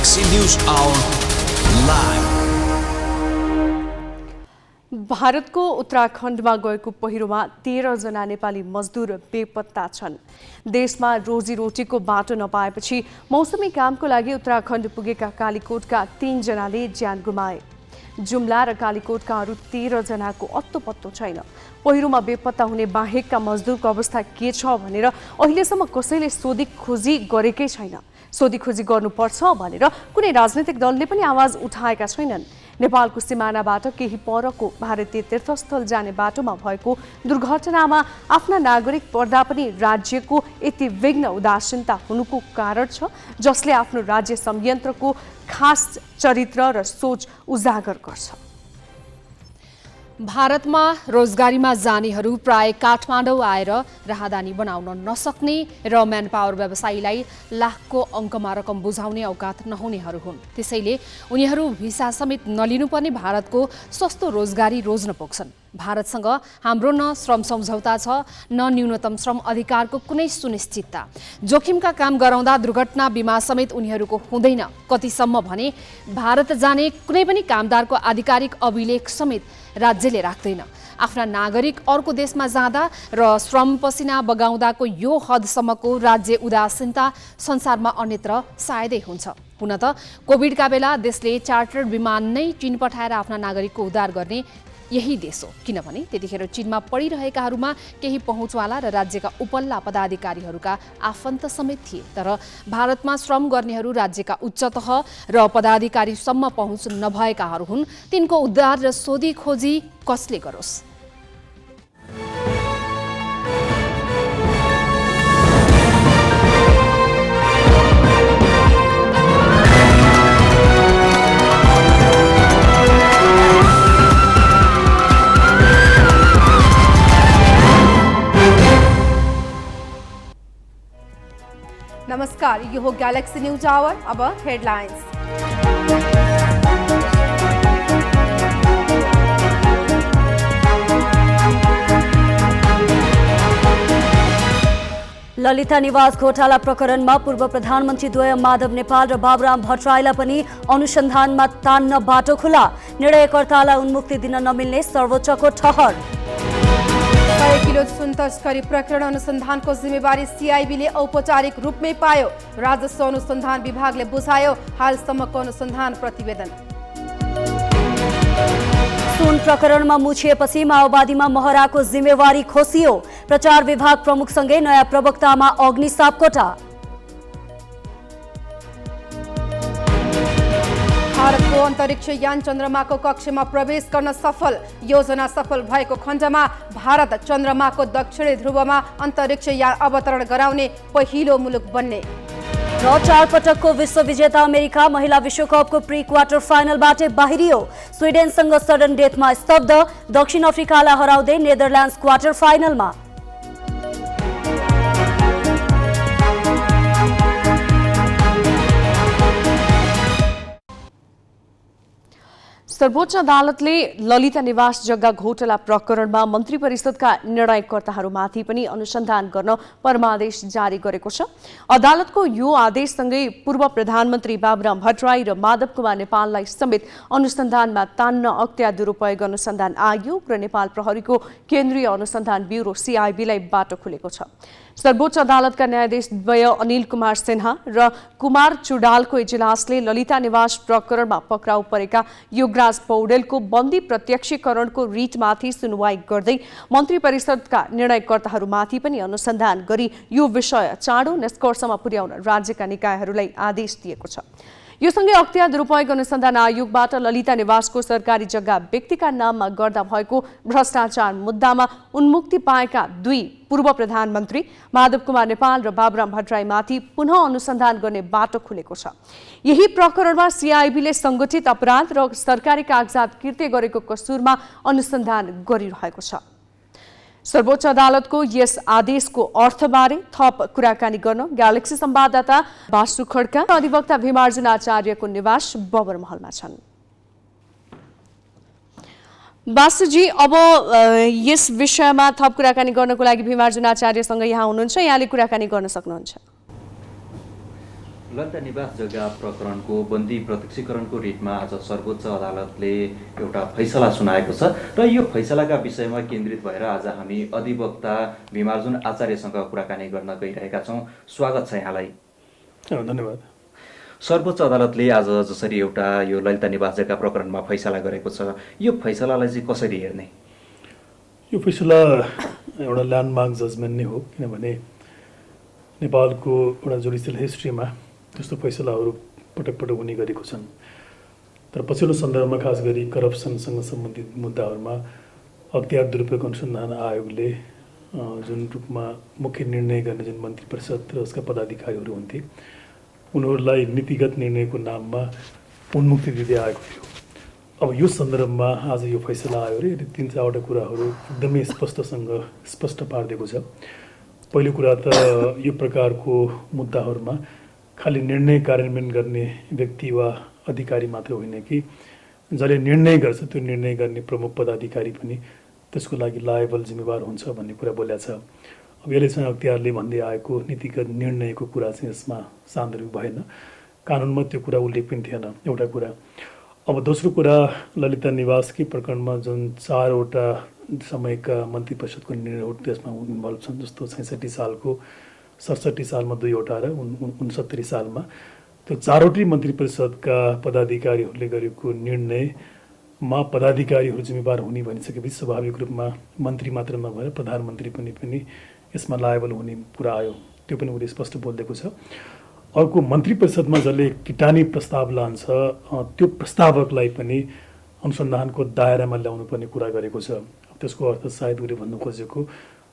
Galaxy News Hour live। भारतको उत्तराखण्डमा गएको पहिरोमा 13 जना नेपाली मजदुर बेपत्ता छन्। देशमा रोजीरोटीको बाटो नपाएपछि मौसमी कामको लागि उत्तराखण्ड पुगेका कालीकोटका 3 जनाले ज्यान गुमाए। जुम्ला र कालीकोटका अरू 13 जनाको अत्तोपत्तो छैन। पहिरोमा बेपत्ता हुने बाहेकका मजदुरको अवस्था के छ भनेर अहिलेसम्म कसैले सोधी खोजी गरेकै छैन। सोधी खोजी गर्नुपर्छ भनेर कुनै राजनीतिक दलले पनि आवाज उठाएका छैनन्। नेपालको सिमानाबाट केही परको भारतीय तीर्थस्थल जाने बाटोमा भएको दुर्घटनामा आफ्ना नागरिक पर्दा पनि राज्यको यति विघ्न उदासीनता हुनुको कारण छ, जसले आफ्नो राज्य संयन्त्रको खास चरित्र र सोच उजागर गर्छ। भारतमा रोजगारीमा जानेहरू प्राय काठमाडौँ आएर राहदानी बनाउन नसक्ने र म्यान पावर व्यवसायीलाई लाखको अङ्कमा रकम बुझाउने औकात नहुनेहरू हुन्। त्यसैले उनीहरू भिसा समेत नलिनुपर्ने भारतको सस्तो रोजगारी रोज्न पुग्छन्। भारतसँग हाम्रो न श्रम सम्झौता छ, न न्यूनतम श्रम अधिकारको कुनै सुनिश्चितता। जोखिमका काम गराउँदा दुर्घटना बिमा समेत उनीहरूको हुँदैन। कतिसम्म भने भारत जाने कुनै पनि कामदारको आधिकारिक अभिलेख समेत राज्यले राख्दैन। आफ्ना नागरिक अर्को देशमा जाँदा र श्रम पसिना बगाउँदाको यो हदसम्मको राज्य उदासीनता संसारमा अन्यत्र सायदै हुन्छ। हुन त कोभिडका बेला देशले चार्टर विमान नै चीन पठाएर आफ्ना नागरिकको उद्धार गर्ने यही देश हो। किनभने त्यतिखेर चीनमा पढिरहेकाहरूमा केही पहुँचवाला र राज्यका उपल्ला पदाधिकारीहरूका आफन्त समेत थिए। तर भारतमा श्रम गर्नेहरू राज्यका उच्च तह र पदाधिकारीसम्म पहुँच नभएकाहरू हुन्। तिनको उद्धार र सोधी खोजी कसले गरोस्? नमस्कार, यो हो गैलेक्सी न्यूज आवर। अब हेडलाइंस। ललिता निवास घोटाला प्रकरणमा पूर्व प्रधानमन्त्री द्वय माधव नेपाल र बाबुराम भट्टराईलाई पनि अनुसन्धानमा तान्न बाटो खुला। निर्णयकर्तालाई उन्मुक्ति दिन नमिल्ने सर्वोच्चको ठहर। 100 किलो सुन तस्करी प्रकरण अनुसन्धानको जिम्मेवारी सीआईबीले औपचारिक रूपमै पायो। राजस्व अनुसन्धान विभागले बुझायो हालसम्मको अनुसन्धान प्रतिवेदन। सुन प्रकरणमा मुछिएपछि माओवादीमा महराको जिम्मेवारी खोसियो। प्रचार विभाग प्रमुखसँगै नयाँ प्रवक्तामा अग्नि सापकोटा। भारतको अन्तरिक्ष यान चन्द्रमाको कक्षमा प्रवेश गर्न सफल। योजना सफल भएको खण्डमा भारत चन्द्रमाको दक्षिणी ध्रुवमा अन्तरिक्ष यान अवतरण गराउने पहिलो मुलुक बन्ने। र 4 पटकको विश्व विजेता अमेरिका महिला विश्वकपको प्री क्वार्टर फाइनलबाटै बाहिरियो। स्विडेनसँग सडन डेथमा स्तब्ध। दक्षिण अफ्रिकालाई हराउँदै नेदरल्यान्ड्स क्वार्टर फाइनलमा। सर्वोच्च अदालतले ललिता निवास जग्गा घोटाला प्रकरणमा मन्त्री परिषदका निर्णयकर्ताहरूमाथि पनि अनुसन्धान गर्न परमादेश जारी गरेको छ। अदालतको यो आदेशसँगै पूर्व प्रधानमन्त्री बाबुराम भट्टराई र माधव कुमार नेपाललाई समेत अनुसन्धानमा तान्न अख्तियार दुरुपयोग अनुसन्धान आयोग र नेपाल प्रहरीको केन्द्रीय अनुसन्धान ब्युरो सीआईबीलाई बाटो खुलेको छ। सर्वोच्च अदालतका न्यायाधीश द्वय अनिल कुमार सिन्हा र कुमार चुडालको इजलासले ललिता निवास प्रकरणमा पक्राउ परेका युवराज पौडेलको बन्दी प्रत्यक्षीकरणको रिटमाथि सुनवाई गर्दै मन्त्री परिषदका निर्णयकर्ताहरूमाथि पनि अनुसन्धान गरी यो विषय चाँडो निष्कर्षमा पुर्याउन राज्यका निकायहरूलाई आदेश दिएको छ। यो सँगै अख्तियार दुरुपयोग अनुसन्धान आयोगबाट ललिता निवासको सरकारी जग्गा व्यक्तिका नाममा गर्दा भएको भ्रष्टाचार मुद्दामा उन्मुक्ति पाएका 2 पूर्व प्रधानमन्त्री माधव कुमार नेपाल र बाबुराम भट्टराईमाथि पुनः अनुसन्धान गर्ने बाटो खुलेको छ। यही प्रकरणमा सीआईबीले संगठित अपराध र सरकारी कागजात किर्ते गरेको कसुरमा अनुसन्धान गरिरहेको छ। सर्वोच्च अदालतको यस आदेशको अर्थबारे थप कुराकानी गर्न ग्यालेक्सी संवाददाता बासु खड्का र अधिवक्ता भीमार्जुन आचार्यको निवास बबर महलमा छन्। बासुजी, अब यस विषयमा थप कुराकानी गर्नको लागि भीमार्जुन आचार्यसँग यहाँ हुनुहुन्छ। यहाँले कुराकानी गर्न सक्नुहुन्छ। ललिता निवास जग्गा प्रकरणको बन्दी प्रत्यक्षीकरणको रिटमा आज सर्वोच्च अदालतले एउटा फैसला सुनाएको छ र यो फैसलाका विषयमा केन्द्रित भएर आज हामी अधिवक्ता भीमार्जुन आचार्यसँग कुराकानी गर्न गइरहेका छौँ। स्वागत छ यहाँलाई। धन्यवाद। सर्वोच्च अदालतले आज जसरी एउटा यो ललिता निवास जग्गा प्रकरणमा फैसला गरेको छ, यो फैसलालाई चाहिँ कसरी हेर्ने? यो फैसला एउटा ल्यान्डमार्क जजमेन्ट नै हो, किनभने नेपालको एउटा जुडिसियल हिस्ट्रीमा त्यस्तो फैसलाहरू पटक पटक हुने गरेको छन्। तर पछिल्लो सन्दर्भमा खास गरी करप्सनसँग सम्बन्धित मुद्दाहरूमा अख्तियार दुरुपयोग अनुसन्धान आयोगले जुन रूपमा मुख्य निर्णय गर्ने जुन मन्त्री परिषद र उसका पदाधिकारीहरू हुन्थे, उनीहरूलाई नीतिगत निर्णयको नाममा उन्मुक्ति दिँदै आएको थियो। अब यो सन्दर्भमा आज यो फैसला आयो रे, 3-4वटा कुराहरू एकदमै स्पष्ट पारिदिएको छ। पहिलो कुरा त यो प्रकारको मुद्दाहरूमा खालि निर्णय कार्यान्वयन गर्ने व्यक्ति वा अधिकारी मात्र होइन कि जसले निर्णय गर्छ त्यो निर्णय गर्ने प्रमुख पदाधिकारी पनि त्यसको लागि लायबल जिम्मेवार हुन्छ भन्ने कुरा बोलेको छ। अब यसले चाहिँ अख्तियारले भन्दै आएको नीतिगत निर्णयको कुरा चाहिँ यसमा सान्दर्भिक भएन, कानुनमा त्यो कुरा उल्लेख पनि थिएन, एउटा कुरा। अब दोस्रो कुरा, ललिता निवासकै प्रकरणमा जुन 4वटा समयका मन्त्री परिषदको निर्णयहरू त्यसमा इन्भल्भ छन्, जस्तो 66 सालको, 67 सालमा 2वटा र 69 सालमा त्यो 4वटै मन्त्री परिषदका पदाधिकारीहरूले गरेको निर्णयमा पदाधिकारीहरू जिम्मेवार हुने भनिसकेपछि स्वाभाविक रूपमा मन्त्री मात्र नभएर प्रधानमन्त्री पनि यसमा लायबल हुने कुरा आयो। त्यो पनि उसले स्पष्ट बोलिदिएको छ। अर्को, मन्त्री परिषदमा जसले किटानी प्रस्ताव लान्छ त्यो प्रस्तावकलाई पनि अनुसन्धानको दायरामा ल्याउनु पर्ने कुरा गरेको छ। त्यसको अर्थ सायद उसले भन्नु खोजेको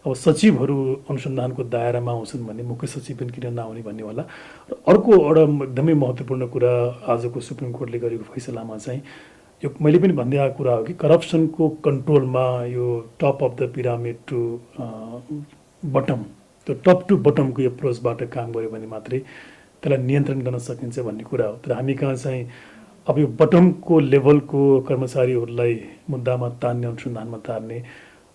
अब सचिवहरू अनुसन्धानको दायरामा आउँछन् भने मुख्य सचिव पनि किन नआउने भन्ने होला। र अर्को एउटा एकदमै महत्त्वपूर्ण कुरा आजको सुप्रिम कोर्टले गरेको फैसलामा चाहिँ यो मैले पनि भन्दै आएको कुरा हो कि करप्सनको कन्ट्रोलमा यो top of the pyramid to bottom, त्यो टप टु बटमको एप्रोचबाट काम गऱ्यो भने मात्रै त्यसलाई नियन्त्रण गर्न सकिन्छ भन्ने कुरा हो। तर हामी कहाँ चाहिँ अब यो बटमको लेभलको कर्मचारीहरूलाई मुद्दामा तान्ने, अनुसन्धानमा तान्ने,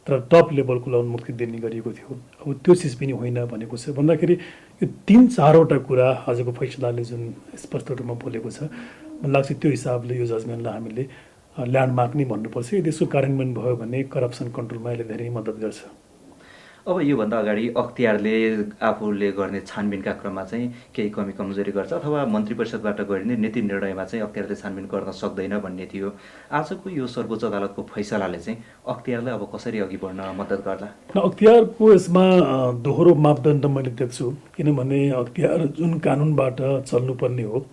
तर टप लेभलकोलाई उन्मुक्ति दिने गरिएको थियो। अब त्यो चिज पनि होइन भनेको छ भन्दाखेरि यो 3-4वटा कुरा आजको फैसलाले जुन स्पष्ट रूपमा बोलेको छ, मलाई लाग्छ त्यो हिसाबले यो जजमेन्टलाई हामीले ल्यान्डमार्क नै भन्नुपर्छ। यदि यसको कार्यान्वयन भयो भने करप्सन कन्ट्रोलमा यसले धेरै मद्दत गर्छ। अब योभन्दा अगाडि अख्तियारले आफूले गर्ने छानबिनका क्रममा चाहिँ केही कमी कमजोरी गर्छ अथवा मन्त्री परिषदबाट गरिने नीति निर्णयमा चाहिँ अख्तियारले छानबिन गर्न सक्दैन भन्ने थियो। आजको यो सर्वोच्च अदालतको फैसलाले चाहिँ अख्तियारलाई अब कसरी अघि बढ्न मद्दत गर्ला? अख्तियारको यसमा दोहोरो मापदण्ड मैले देख्छु, किनभने अख्तियार जुन कानुनबाट चल्नुपर्ने हो,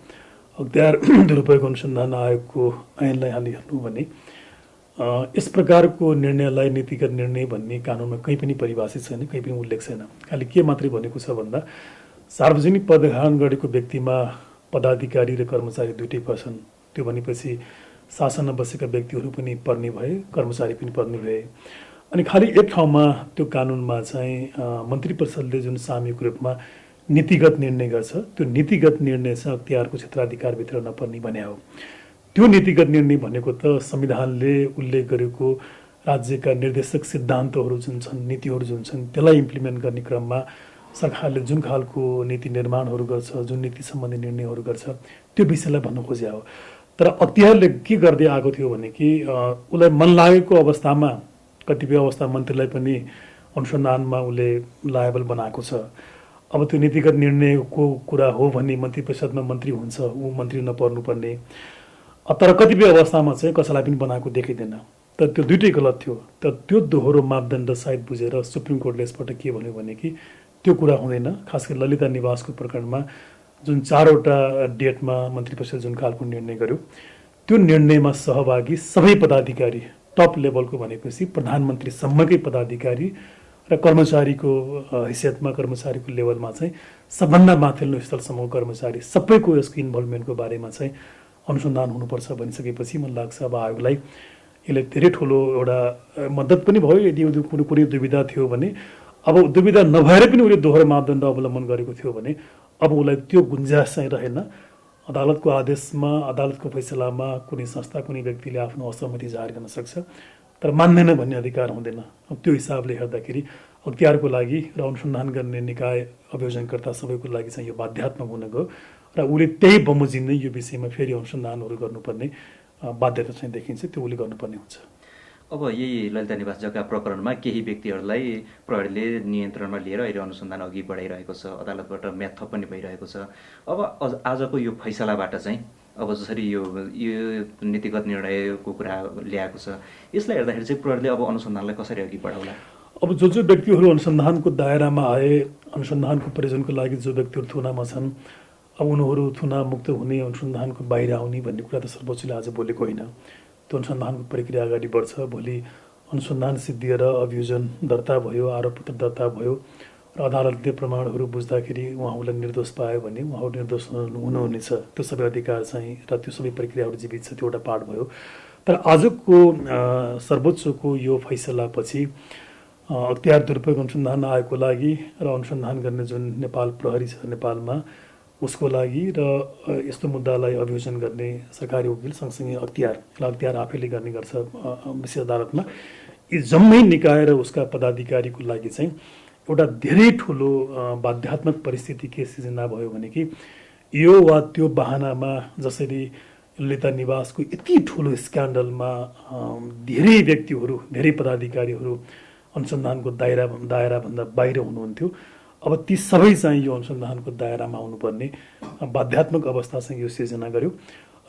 अख्तियार दुरुपयोग अनुसन्धान आयोगको ऐनलाई हालिहाल्नु भने यस प्रकारको निर्णयलाई नीतिगत निर्णय भन्ने कानुनमा कहीँ पनि परिभाषित छैन, कहीँ पनि उल्लेख छैन। खालि के मात्रै भनेको छ भन्दा सार्वजनिक पद ग्रहण गरेको व्यक्तिमा पदाधिकारी र कर्मचारी दुइटै पर्छन्। त्यो भनेपछि शासनमा बसेका व्यक्तिहरू पनि पर्ने भए, कर्मचारी पनि पर्ने भए। अनि खालि एक ठाउँमा त्यो कानुनमा चाहिँ मन्त्री परिषदले जुन सामूहिक रूपमा नीतिगत निर्णय गर्छ, त्यो नीतिगत निर्णय चाहिँ अख्तियारको क्षेत्राधिकारभित्र नपर्ने भने हो। त्यो नीतिगत निर्णय भनेको त संविधानले उल्लेख गरेको राज्यका निर्देशक सिद्धान्तहरू जुन छन्, नीतिहरू जुन छन्, त्यसलाई इम्प्लिमेन्ट गर्ने क्रममा सरकारले जुन खालको नीति निर्माणहरू गर्छ, जुन नीति सम्बन्धी निर्णयहरू गर्छ, त्यो विषयलाई भन्नु खोजे हो। तर अख्तियारले के गर्दै आएको थियो भने कि उसलाई मन लागेको अवस्थामा कतिपय अवस्था मन्त्रीलाई पनि अनुसन्धानमा उसले लायबल बनाएको छ। अब त्यो नीतिगत निर्णयको कुरा हो भने मन्त्री परिषदमा मन्त्री हुन्छ, ऊ मन्त्री नपर्नुपर्ने। तर कतिपय अवस्थामा चाहिँ कसैलाई पनि बनाएको देखिँदैन। तर त्यो दुइटै गलत थियो। तर त्यो दोहोरो मापदण्ड सायद बुझेर सुप्रिम कोर्टले यसपल्ट के भन्यो भने कि त्यो कुरा हुँदैन। खास गरी ललिता निवासको प्रकरणमा जुन 4वटा डेटमा मन्त्री परिषद जुन खालको निर्णय गर्यो, त्यो निर्णयमा सहभागी सबै पदाधिकारी टप लेभलको भनेपछि प्रधानमन्त्रीसम्मकै पदाधिकारी र कर्मचारीको हैसियतमा, कर्मचारीको लेभलमा चाहिँ सबभन्दा माथिल्लो स्तरसम्मको कर्मचारी सबैको यसको इन्भल्भमेन्टको बारेमा चाहिँ अनुसन्धान हुनुपर्छ भनिसकेपछि मलाई लाग्छ अब आयोगलाई यसले धेरै ठुलो एउटा मद्दत पनि भयो। यदि कुनै दुविधा थियो भने, अब दुविधा नभएर पनि उसले दोहोरो मापदण्ड अवलम्बन गरेको थियो भने अब उसलाई त्यो गुन्जाइस चाहिँ रहेन। अदालतको आदेशमा, अदालतको फैसलामा कुनै संस्था, कुनै व्यक्तिले आफ्नो असहमति जाहेर गर्न सक्छ, तर मान्दैन भन्ने अधिकार हुँदैन। अब त्यो हिसाबले हेर्दाखेरि अख्तियारको लागि र अनुसन्धान गर्ने निकाय, अभियोजनकर्ता सबैको लागि चाहिँ यो बाध्यात्मक हुन गयो। र उसले त्यही बमोजिम नै यो विषयमा फेरि अनुसन्धानहरू गर्नुपर्ने बाध्यता चाहिँ देखिन्छ, त्यो उसले गर्नुपर्ने हुन्छ। अब यही ललिता निवास जग्गा प्रकरणमा केही व्यक्तिहरूलाई प्रहरीले नियन्त्रणमा लिएर अहिले अनुसन्धान अघि बढाइरहेको छ, अदालतबाट म्याथप पनि भइरहेको छ। अब आजको यो फैसलाबाट चाहिँ अब जसरी यो नीतिगत निर्णयको कुरा ल्याएको छ, यसलाई हेर्दाखेरि चाहिँ प्रहरीले अब अनुसन्धानलाई कसरी अघि बढाउला? अब जो व्यक्तिहरू अनुसन्धानको दायरामा आए, अनुसन्धानको प्रयोजनको लागि जो व्यक्तिहरू थुनामा छन्, अब उनीहरू थुना मुक्त हुने, अनुसन्धानको बाहिर आउने भन्ने कुरा त सर्वोच्चले आज बोलेको होइन। त्यो अनुसन्धानको प्रक्रिया अगाडि बढ्छ। भोलि अनुसन्धान सिद्धिएर अभियोजन दर्ता भयो, आरोपपत्र दर्ता भयो र अदालतले प्रमाणहरू बुझ्दाखेरि उहाँहरूलाई निर्दोष पायो भने उहाँहरू निर्दोष हुनुहुनेछ। त्यो सबै अधिकार चाहिँ र त्यो सबै प्रक्रियाहरू जीवित छ, त्यो एउटा पाठ भयो। तर आजको सर्वोच्चको यो फैसलापछि अख्तियार दुरुपयोग अनुसन्धान आयोगको लागि र अनुसन्धान गर्ने जुन नेपाल प्रहरी छ नेपालमा, उसको लागि र यस्तो मुद्दालाई अभियोजन गर्ने सरकारी वकिल सँगसँगै अख्तियार आफैले गर्ने गर्छ विशेष अदालतमा, यी जम्मै निकाय र उसका पदाधिकारीको लागि चाहिँ एउटा धेरै ठुलो बाध्यात्मक परिस्थिति के सिर्जना भयो भने कि यो वा त्यो बहानामा जसरी ललिता निवासको यति ठुलो स्क्यान्डलमा धेरै व्यक्तिहरू, धेरै पदाधिकारीहरू अनुसन्धानको दायराभन्दा बाहिर हुनुहुन्थ्यो, अब ती सबै चाहिँ यो अनुसन्धानको दायरामा आउनुपर्ने बाध्यात्मक अवस्था चाहिँ यो सिर्जना गर्यो।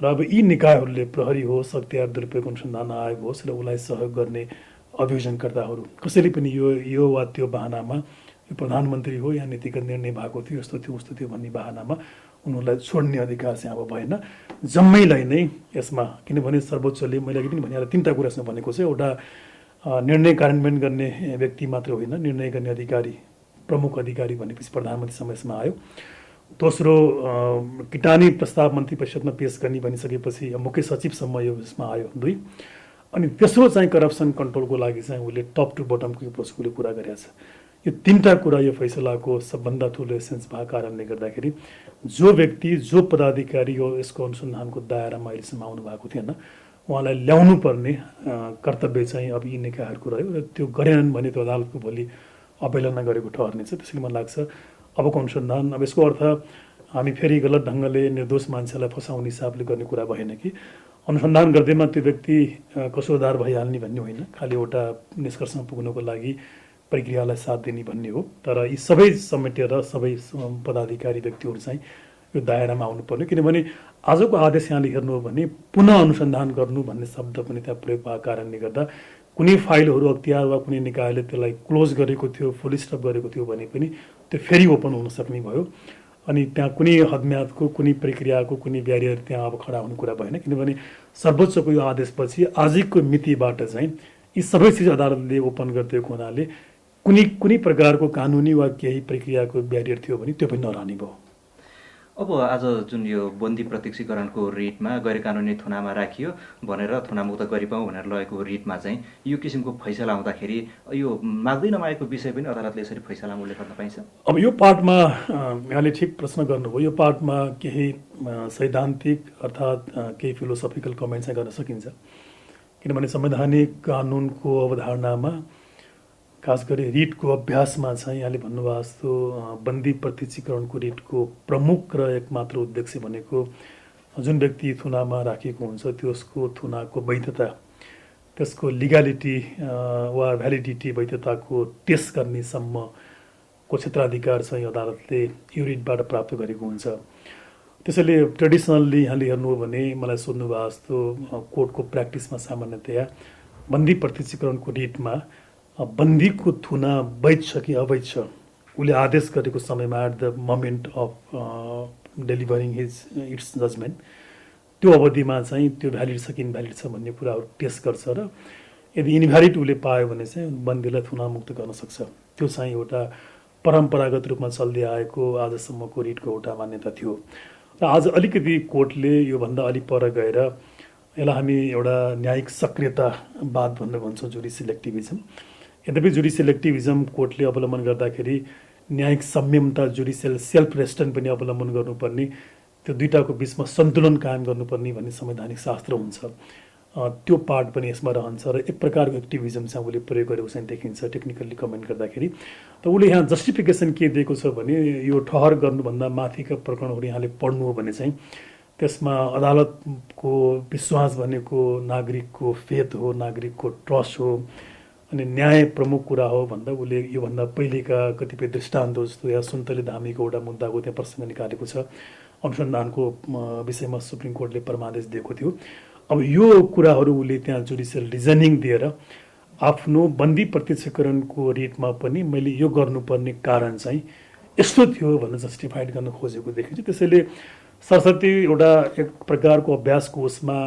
र अब यी निकायहरूले, प्रहरी होस्, अख्तियार दुरुपयोग अनुसन्धान आयोग होस् र उसलाई सहयोग गर्ने अभियोजनकर्ताहरू कसैले पनि यो वा त्यो बहानामा, यो प्रधानमन्त्री हो या नीतिगत निर्णय भएको थियो, यस्तो थियो उस्तो थियो भन्ने बहानामा उनीहरूलाई छोड्ने अधिकार चाहिँ अब भएन। जम्मैलाई नै यसमा, किनभने सर्वोच्चले मैले अघि पनि भने 3टा कुरा यसमा भनेको छ। एउटा निर्णय कार्यान्वयन गर्ने व्यक्ति मात्र होइन, निर्णय गर्ने अधिकारी, प्रमुख अधिकारी भनेपछि प्रधानमन्त्री समयमा आयो। दोस्रो किटानी प्रस्ताव मन्त्री परिषदमा पेश गर्ने भनिसकेपछि मुख्य सचिवसम्म यो यसमा आयो 2। अनि तेस्रो चाहिँ करप्सन कन्ट्रोलको लागि चाहिँ उसले टप टु बटमको प्रोसेसले कुरा गरेको छ। यो 3टा कुरा यो फैसलाको सबभन्दा ठुलो एसेन्स भएको कारणले गर्दाखेरि जो व्यक्ति, जो पदाधिकारी हो यसको अनुसन्धानको दायरामा अहिलेसम्म आउनु भएको थिएन, उहाँलाई ल्याउनु पर्ने कर्तव्य चाहिँ अब यी निकायहरूको रह्यो र त्यो गरेनन् भने त्यो अदालतको भोलि अवहेलना गरेको ठहर्नेछ। त्यसैले मलाई लाग्छ अबको अनुसन्धान, अब यसको अर्थ हामी फेरि गलत ढङ्गले निर्दोष मान्छेलाई फसाउने हिसाबले गर्ने कुरा भएन कि अनुसन्धान गर्दैमा त्यो व्यक्ति कसुरदार भइहाल्ने भन्ने होइन, खालि एउटा निष्कर्षमा पुग्नको लागि प्रक्रियालाई साथ दिने भन्ने हो। तर यी सबै समेटेर सबै पदाधिकारी व्यक्तिहरू चाहिँ यो दायरामा आउनुपर्ने, किनभने आजको आदेश यहाँले हेर्नु हो भने पुनः अनुसन्धान गर्नु भन्ने शब्द पनि त्यहाँ प्रयोग भएको कारणले गर्दा कुनै फाइलहरू अख्तियार वा कुनै निकायले त्यसलाई क्लोज गरेको थियो, फुल स्टप गरेको थियो भने पनि त्यो फेरि ओपन हुन सक्ने भयो। अनि त्यहाँ कुनै हदम्यादको, कुनै प्रक्रियाको कुनै ब्यारियर त्यहाँ अब खडा हुने कुरा भएन, किनभने सर्वोच्चको यो आदेशपछि आजको मितिबाट चाहिँ यी सबै चिज अदालतले ओपन गरिदिएको हुनाले कुनै प्रकारको कानुनी वा केही प्रक्रियाको ब्यारियर थियो भने त्यो पनि नरहने भयो। अब आज जुन यो बन्दी प्रत्यक्षीकरणको रिटमा गैर कानुनी थुनामा राखियो भनेर थुनामुक्त गरिपाउँ भनेर लगेको रिटमा चाहिँ यो किसिमको फैसला आउँदाखेरि यो माग्दै नमागेको विषय पनि अदालतले यसरी फैसलामा उल्लेख गर्न पाइन्छ? अब यो पार्टमा यहाँले ठिक प्रश्न गर्नुभयो। यो पार्टमा केही सैद्धान्तिक अर्थात् केही फिलोसफिकल कमेन्ट चाहिँ गर्न सकिन्छ, किनभने संवैधानिक कानुनको अवधारणामा खास गरी रिटको अभ्यासमा चाहिँ यहाँले भन्नुभएको जस्तो बन्दी प्रत्यक्षीकरणको रिटको प्रमुख र एकमात्र उद्देश्य भनेको जुन व्यक्ति थुनामा राखिएको हुन्छ त्यसको थुनाको वैधता, त्यसको लिगालिटी वा भ्यालिडिटी, वैधताको टेस्ट गर्नेसम्मको क्षेत्राधिकार चाहिँ अदालतले यो रिटबाट प्राप्त गरेको हुन्छ। त्यसैले ट्रेडिसनल्ली यहाँले हेर्नु हो भने मलाई सोध्नुभएको जस्तो कोर्टको प्र्याक्टिसमा सामान्यतया बन्दी प्रत्यक्षीकरणको रिटमा बन्दीको थुना वैध छ कि अवैध छ, उसले आदेश गरेको समयमा at the moment of delivering its judgement, त्यो अवधिमा चाहिँ त्यो भ्यालिड छ कि इनभ्यालिड छ भन्ने कुराहरू टेस्ट गर्छ र यदि इनभ्यालिड उसले पायो भने चाहिँ बन्दीलाई थुनामुक्त गर्न सक्छ। त्यो चाहिँ एउटा परम्परागत रूपमा चल्दै आएको आजसम्मको रिटको एउटा मान्यता थियो। र आज अलिकति कोर्टले योभन्दा अलि पर गएर यसलाई हामी एउटा न्यायिक सक्रियतावाद भनेर भन्छौँ, जुडिसियल एक्टिभिजम। यद्यपि जुडिसियल एक्टिभिजम कोर्टले अवलम्बन गर्दाखेरि न्यायिक संयमता, जुडिसियल सेल्फ रेस्ट्रेन्ट पनि अवलम्बन गर्नुपर्ने, त्यो दुईटाको बिचमा सन्तुलन कायम गर्नुपर्ने भन्ने संवैधानिक शास्त्र हुन्छ। त्यो पार्ट पनि यसमा रहन्छ र एक प्रकारको एक्टिभिजम चाहिँ उसले प्रयोग गरेको चाहिँ देखिन्छ टेक्निकल्ली कमेन्ट गर्दाखेरि। त उसले यहाँ जस्टिफिकेसन के दिएको छ भने यो ठहर गर्नुभन्दा माथिका प्रकरणहरू यहाँले पढ्नु हो भने चाहिँ त्यसमा अदालतको विश्वास भनेको नागरिकको फेथ हो, नागरिकको ट्रस्ट हो, अनि न्याय प्रमुख कुरा हो भन्दा उसले योभन्दा पहिलेका कतिपय दृष्टान्त जस्तो या सुन्तले धामीको एउटा मुद्दाको त्यहाँ प्रसङ्ग निकालेको छ। अनुसन्धानको विषयमा सुप्रिम कोर्टले परमादेश दिएको थियो। अब यो कुराहरू उसले त्यहाँ जुडिसियल रिजनिङ दिएर आफ्नो बन्दी प्रत्यक्षकरणको रिटमा पनि मैले यो गर्नुपर्ने कारण चाहिँ यस्तो थियो भनेर जस्टिफाइड गर्न खोजेको देखिन्छ। त्यसैले सरस्वती एउटा एक प्रकारको अभ्यासको उसमा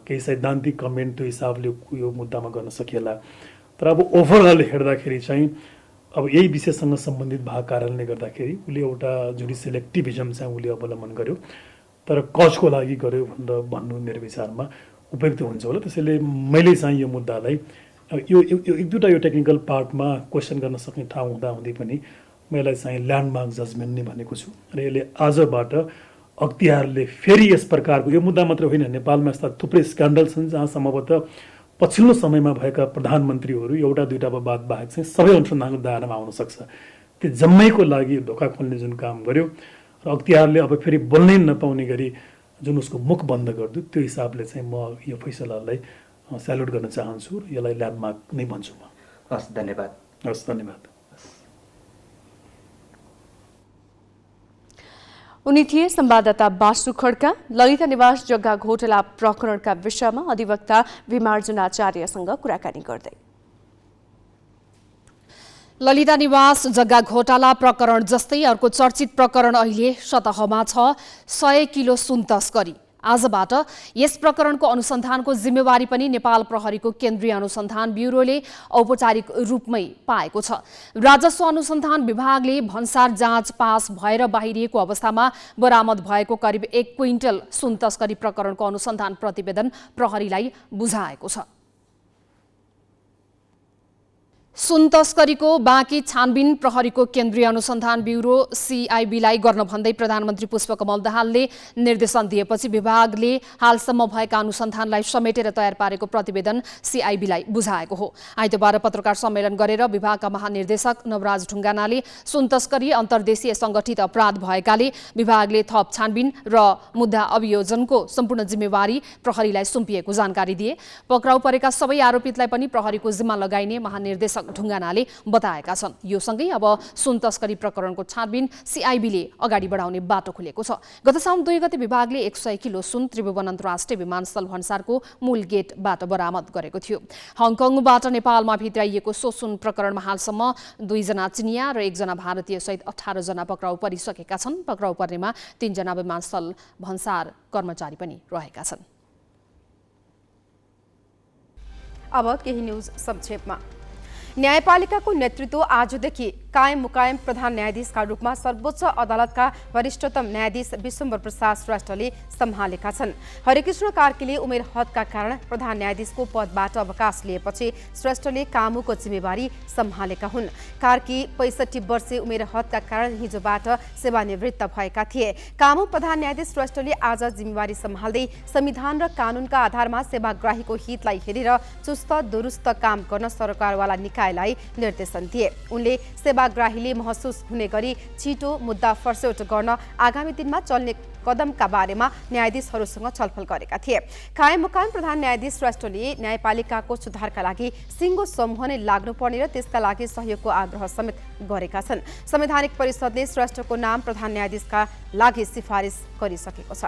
केही सैद्धान्तिक कमेन्ट त्यो हिसाबले यो मुद्दामा गर्न सकिएला, तर अब ओभरअल हेर्दाखेरि चाहिँ अब यही विषयसँग सम्बन्धित भएको कारणले गर्दाखेरि उसले एउटा जुडिसियल एक्टिभिजम चाहिँ उसले अवलम्बन गर्यो, तर कजको लागि गर्यो भनेर भन्नु मेरो विचारमा उपयुक्त हुन्छ होला। त्यसैले मैले चाहिँ यो मुद्दालाई यो एक दुईवटा यो टेक्निकल पार्टमा क्वेसन गर्न सक्ने ठाउँ हुँदाहुँदै पनि मैले चाहिँ ल्यान्डमार्क जजमेन्ट नै भनेको छु र यसले आजबाट अख्तियारले फेरि यस प्रकारको यो मुद्दा मात्र होइन, नेपालमा यस्ता थुप्रै स्क्यान्डल छन् जहाँ सम्भवतः पछिल्लो समयमा भएका प्रधानमन्त्रीहरू एउटा दुईवटा बात बाहेक चाहिँ सबै अनुसन्धानको दायरामा आउन सक्छ। त्यो जम्मैको लागि ढोका खोल्ने जुन काम गर्यो र अख्तियारले अब फेरि बोल्नै नपाउने गरी जुन उसको मुख बन्द गरिदियो, त्यो हिसाबले चाहिँ म यो फैसलालाई स्याल्युट गर्न चाहन्छु र यसलाई ल्यान्डमार्क नै भन्छु म। हस्, धन्यवाद। हस्, धन्यवाद। उनी थिए संवाददाता बासु खड्का। ललिता निवास जग्गा घोटाला प्रकरणका विषयमा अधिवक्ता विमार्जन आचार्यसँग कुराकानी गर्दै। ललिता निवास जग्गा घोटाला प्रकरण जस्तै अर्को चर्चित प्रकरण अहिले सतहमा छ, 100 किलो सुन तस्करी। आजबाट यस प्रकरणको अनुसन्धानको जिम्मेवारी पनि नेपाल प्रहरीको केन्द्रीय अनुसन्धान ब्युरोले औपचारिक रूपमै पाएको छ। राजस्व अनुसन्धान विभागले भन्सार जाँच पास भएर बाहिरिएको अवस्थामा बरामद भएको करिब 1 क्विन्टल सुन तस्करी प्रकरणको अनुसन्धान प्रतिवेदन प्रहरीलाई बुझाएको छ। सुन तस्करीको बाँकी छानबिन प्रहरीको केन्द्रीय अनुसन्धान ब्युरो CIB-लाई गर्न भन्दै प्रधानमन्त्री पुष्पकमल दाहालले निर्देशन दिएपछि विभागले हालसम्म भएका अनुसन्धानलाई समेटेर तयार पारेको प्रतिवेदन CIB-लाई बुझाएको हो। आइतबार पत्रकार सम्मेलन गरेर विभागका महानिर्देशक नवराज ढुङ्गानाले सुन तस्करी अन्तर्देशीय संगठित अपराध भएकाले विभागले थप छानबिन र मुद्दा अभियोजनको सम्पूर्ण जिम्मेवारी प्रहरीलाई सुम्पिएको जानकारी दिए। पक्राउ परेका सबै आरोपितलाई पनि प्रहरीको जिम्मा लगाइने महानिर्देशक ढुङ्गानाले बताएका छन्। यो सँगै अब सुन तस्करी प्रकरणको छानबिन CIB-ले अगाडि बढाउने बाटो खुलेको छ। गत साउन 2 गते विभागले 100 किलो सुन त्रिभुवन अन्तर्राष्ट्रिय विमानस्थल भन्सारको मूल गेटबाट बरामद गरेको थियो। हङकङबाट नेपालमा भित्राइएको सो सुन प्रकरणमा हालसम्म 2 जना चिनिया र 1 जना भारतीय सहित 18 जना पक्राउ परिसकेका छन्। पक्राउ पर्नेमा 3 जना विमानस्थल भन्सार कर्मचारी पनि रहेका छन्। अब केही न्यूज संक्षेपमा। न्यायपालिकाको नेतृत्व आजदेखि कायम मुकायम प्रधान न्यायाधीशका रूपमा सर्वोच्च अदालतका वरिष्ठतम न्यायाधीश विश्वम्भर प्रसाद श्रेष्ठले सम्हालेका छन्। हरिकृष्ण कार्कीले उमेर हदका कारण प्रधान न्यायाधीशको पदबाट अवकाश लिएपछि श्रेष्ठले कामको जिम्मेवारी सम्हालेका हुन्। कार्की 65 वर्षे उमेर हदका कारण हिजोबाट सेवानिवृत्त भएका थिए। कामु प्रधान न्यायाधीश श्रेष्ठले आज जिम्मेवारी सम्हाल्दै संविधान र कानूनका आधारमा सेवाग्राहीको हितलाई हेरेर चुस्त दुरुस्त काम गर्न सरकारवाला निकायलाई निर्देशन दिए। उनले सेवाग्राहीले महसुस हुने गरी छिटो मुद्दा फर्स्यौट गर्न आगामी दिनमा चल्ने कदमका बारेमा न्यायाधीशहरूसँग छलफल गरेका थिए। कायम मुकायम प्रधान न्यायाधीश श्रेष्ठले न्यायपालिकाको सुधारका लागि सिङ्गो समूह नै लाग्नुपर्ने र त्यसका लागि सहयोगको आग्रह समेत गरेका छन्। संवैधानिक परिषदले श्रेष्ठको नाम प्रधान न्यायाधीशका लागि सिफारिस गरिसकेको छ।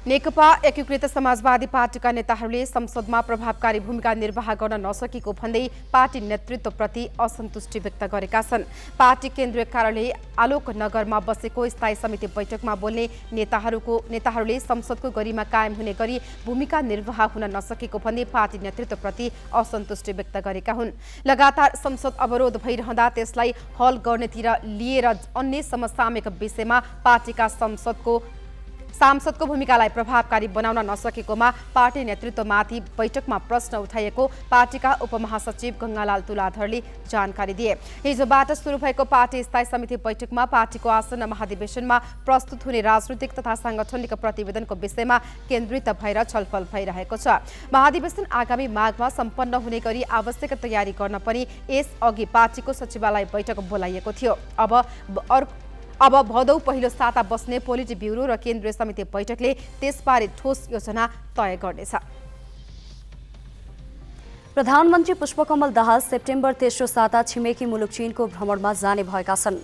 नेकपा एकीकृत समाजवादी पार्टीका नेताहरूले संसदमा प्रभावकारी भूमिका निर्वाह गर्न नसकेको भन्दै पार्टी नेतृत्वप्रति असन्तुष्टि व्यक्त गरेका छन्। पार्टी केन्द्रीय कार्यालय आलोक नगरमा बसेको स्थायी समिति बैठकमा बोल्ने नेताहरूले संसदको गरिमा कायम हुने गरी भूमिका निर्वाह हुन नसकेको भन्दै पार्टी नेतृत्वप्रति असन्तुष्टि व्यक्त गरेका हुन्। लगातार संसद अवरोध भइरहँदा त्यसलाई हल गर्नेतिर लिएर अन्य समसामयिक विषयमा पार्टीका संसदको सांसदको भूमिकालाई प्रभावकारी बनाउन नसकेकोमा पार्टी नेतृत्वमाथि बैठकमा प्रश्न उठाइएको पार्टीका उपमहासचिव गंगालाल तुलाधरले जानकारी दिए। हिजोबाट सुरु भएको पार्टी स्थायी समिति बैठकमा पार्टीको आसन्न महाधिवेशनमा प्रस्तुत हुने राजनीतिक तथा सांगठनिक प्रतिवेदनको विषयमा केन्द्रित भएर छलफल भइरहेको छ। महाधिवेशन आगामी माघमा सम्पन्न हुने गरी आवश्यक तयारी गर्न पनि यसअघि पार्टीको सचिवालय बैठक बोलाइएको थियो। अब भदौ पहिलो साता बस्ने पोलिट ब्युरो र केन्द्रीय समिति बैठकले त्यसबारे ठोस योजना तय गर्नेछ। प्रधानमन्त्री पुष्पकमल दाहाल सेप्टेम्बर तेस्रो साता छिमेकी मुलुक चीनको भ्रमणमा जाने भएका छन्।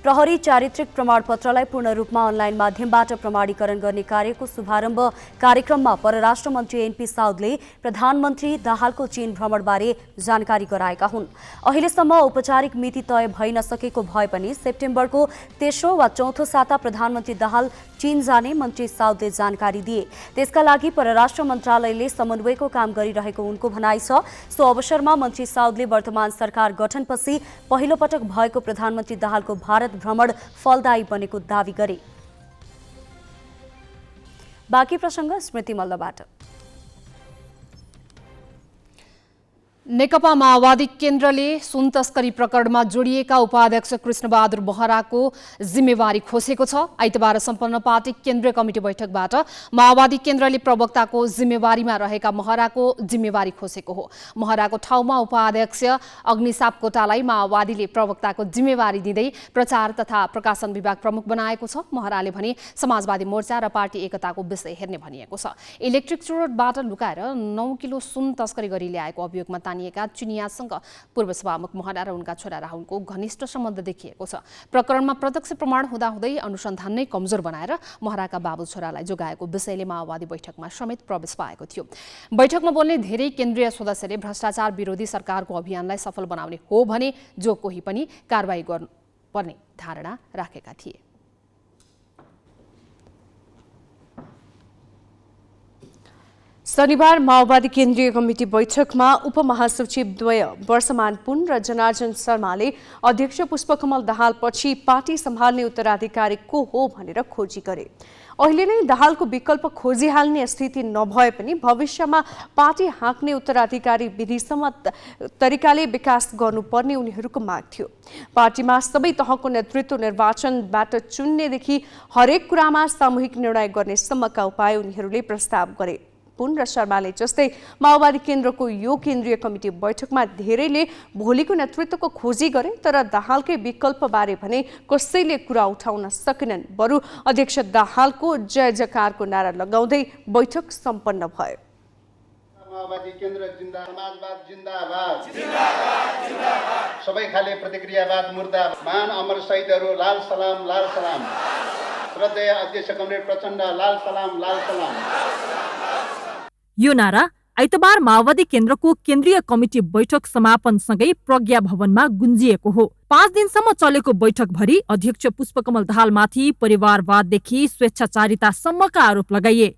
प्रहरी चारित्रिक प्रमाणपत्रलाई पूर्ण रूपमा अनलाइन माध्यमबाट प्रमाणीकरण गर्ने कार्यको शुभारम्भ कार्यक्रममा परराष्ट्र मन्त्री एनपी साउदले प्रधानमन्त्री दाहालको चीन भ्रमणबारे जानकारी गराएका हुन्। अहिलेसम्म औपचारिक मिति तय भइ नसकेको भए पनि सेप्टेम्बरको तेस्रो वा चौथो साता प्रधानमन्त्री दाहाल चीन जाने मन्त्री साउदले जानकारी दिए। त्यसका लागि परराष्ट्र मन्त्रालयले समन्वयको काम गरिरहेको उनको भनाइ छ। सो अवसरमा मन्त्री साउदले वर्तमान सरकार गठनपछि पहिलो पटक भएको प्रधानमन्त्री दाहालको भारत भ्रमण फलदायी बनेको दावी गरे। बाँकी प्रसङ्ग स्मृति मल्लबाट। नेकपा माओवादी केन्द्रले सुन तस्करी प्रकरणमा जोडिएका उपाध्यक्ष कृष्णबहादुर महराको जिम्मेवारी खोसेको छ। आइतबार सम्पन्न पार्टी केन्द्रीय कमिटी बैठकबाट माओवादी केन्द्रले प्रवक्ताको जिम्मेवारीमा रहेका महराको जिम्मेवारी खोसेको हो। महराको ठाउँमा उपाध्यक्ष अग्नि सापकोटालाई माओवादीले प्रवक्ताको जिम्मेवारी दिँदै प्रचार तथा प्रकाशन विभाग प्रमुख बनाएको छ। महराले भने समाजवादी मोर्चा र पार्टी एकताको विषय हेर्ने भनिएको छ। इलेक्ट्रिक चुरोटबाट लुकाएर 9 किलो सुन तस्करी गरी ल्याएको अभियोगमा चिनियासँग पूर्व सभामुख महरा र उनका छोरा राहुलको घनिष्ठ सम्बन्ध देखिएको छ। प्रकरणमा प्रत्यक्ष प्रमाण हुँदाहुँदै अनुसन्धान नै कमजोर बनाएर महराका बाबु छोरालाई जोगाएको विषयले माओवादी बैठकमा समेत प्रवेश पाएको थियो। बैठकमा बोल्ने धेरै केन्द्रीय सदस्यले भ्रष्टाचार विरोधी सरकारको अभियानलाई सफल बनाउने हो भने जो कोही पनि कारबाही गर्नुपर्ने धारणा राखेका थिए। शनिबार माओवादी केन्द्रीय कमिटी बैठकमा उपमहासचिव द्वय वर्षमान पुन र जनार्जन शर्माले अध्यक्ष पुष्पकमल दाहालपछि पार्टी सम्हाल्ने उत्तराधिकारी को हो भनेर खोजी गरे। अहिले नै दाहालको विकल्प खोजिहाल्ने स्थिति नभए पनि भविष्यमा पार्टी हाँक्ने उत्तराधिकारी विधिसम्मत तरिकाले विकास गर्नुपर्ने उनीहरूको माग थियो। पार्टीमा सबै तहको नेतृत्व निर्वाचनबाट चुन्नेदेखि हरेक कुरामा सामूहिक निर्णय गर्नेसम्मका उपाय उनीहरूले प्रस्ताव गरे। पुन र शर्माले जस्तै माओवादी केन्द्रको यो केन्द्रीय कमिटी बैठकमा धेरैले भोलिको नेतृत्वको खोजी गरे, तर दाहालकै विकल्पबारे भने कसैले कुरा उठाउन सकेनन्। बरु अध्यक्ष दाहालको जय जयकारको नारा लगाउँदै बैठक सम्पन्न भयो। माओवादी केन्द्र जिन्दाबाद, समाजवाद जिन्दाबाद, जिन्दाबाद जिन्दाबाद, सबै खाले प्रतिक्रियावाद मुर्दाबाद, महान अमर शहीदहरू लाल सलाम लाल सलाम, श्रद्धेय अध्यक्ष कमरेड प्रचण्ड लाल सलाम लाल सलाम। यो नारा आइतबार माओवादी केन्द्रको केन्द्रीय कमिटी बैठक समापनसँगै प्रज्ञा भवनमा गुन्जिएको हो। 5 दिनसम्म चलेको बैठकभरि अध्यक्ष पुष्पकमल दाहालमाथि परिवारवाददेखि स्वेच्छाचारितासम्मका आरोप लगाइए,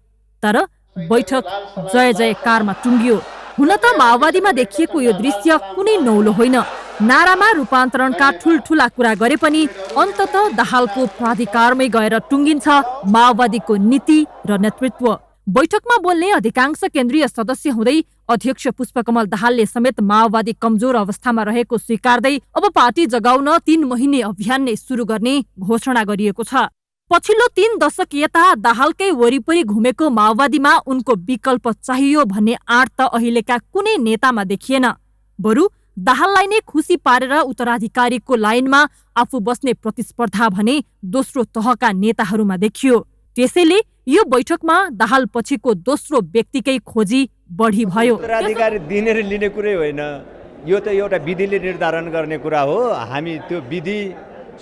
तर बैठक जय जयकारमा टुङ्गियो। हुन त माओवादीमा देखिएको यो दृश्य कुनै नौलो होइन। नारामा रूपान्तरणका ठुल्ठुला कुरा गरे पनि अन्ततः दाहालको प्राधिकारमै गएर टुङ्गिन्छ माओवादीको नीति र नेतृत्व। बैठकमा बोल्ने अधिकांश केन्द्रीय सदस्य हुँदै अध्यक्ष पुष्पकमल दाहालले समेत माओवादी कमजोर अवस्थामा रहेको स्वीकार्दै अब पार्टी जगाउन 3 महिने अभियान नै सुरु गर्ने घोषणा गरिएको छ। पछिल्लो 3 दशक यता दाहालकै वरिपरि घुमेको माओवादीमा उनको विकल्प चाहियो भन्ने आँट त अहिलेका कुनै नेतामा देखिएन। बरु दाहाललाई नै खुसी पारेर उत्तराधिकारीको लाइनमा आफू बस्ने प्रतिस्पर्धा भने दोस्रो तहका नेताहरूमा देखियो। त्यसैले यो बैठकमा दाहाल पछिको दोस्रो व्यक्तिकै खोजी बढी भयो। उत्तराधिकारी दिने र लिने कुरै होइन, यो त एउटा विधिले निर्धारण गर्ने कुरा हो। हामी त्यो विधि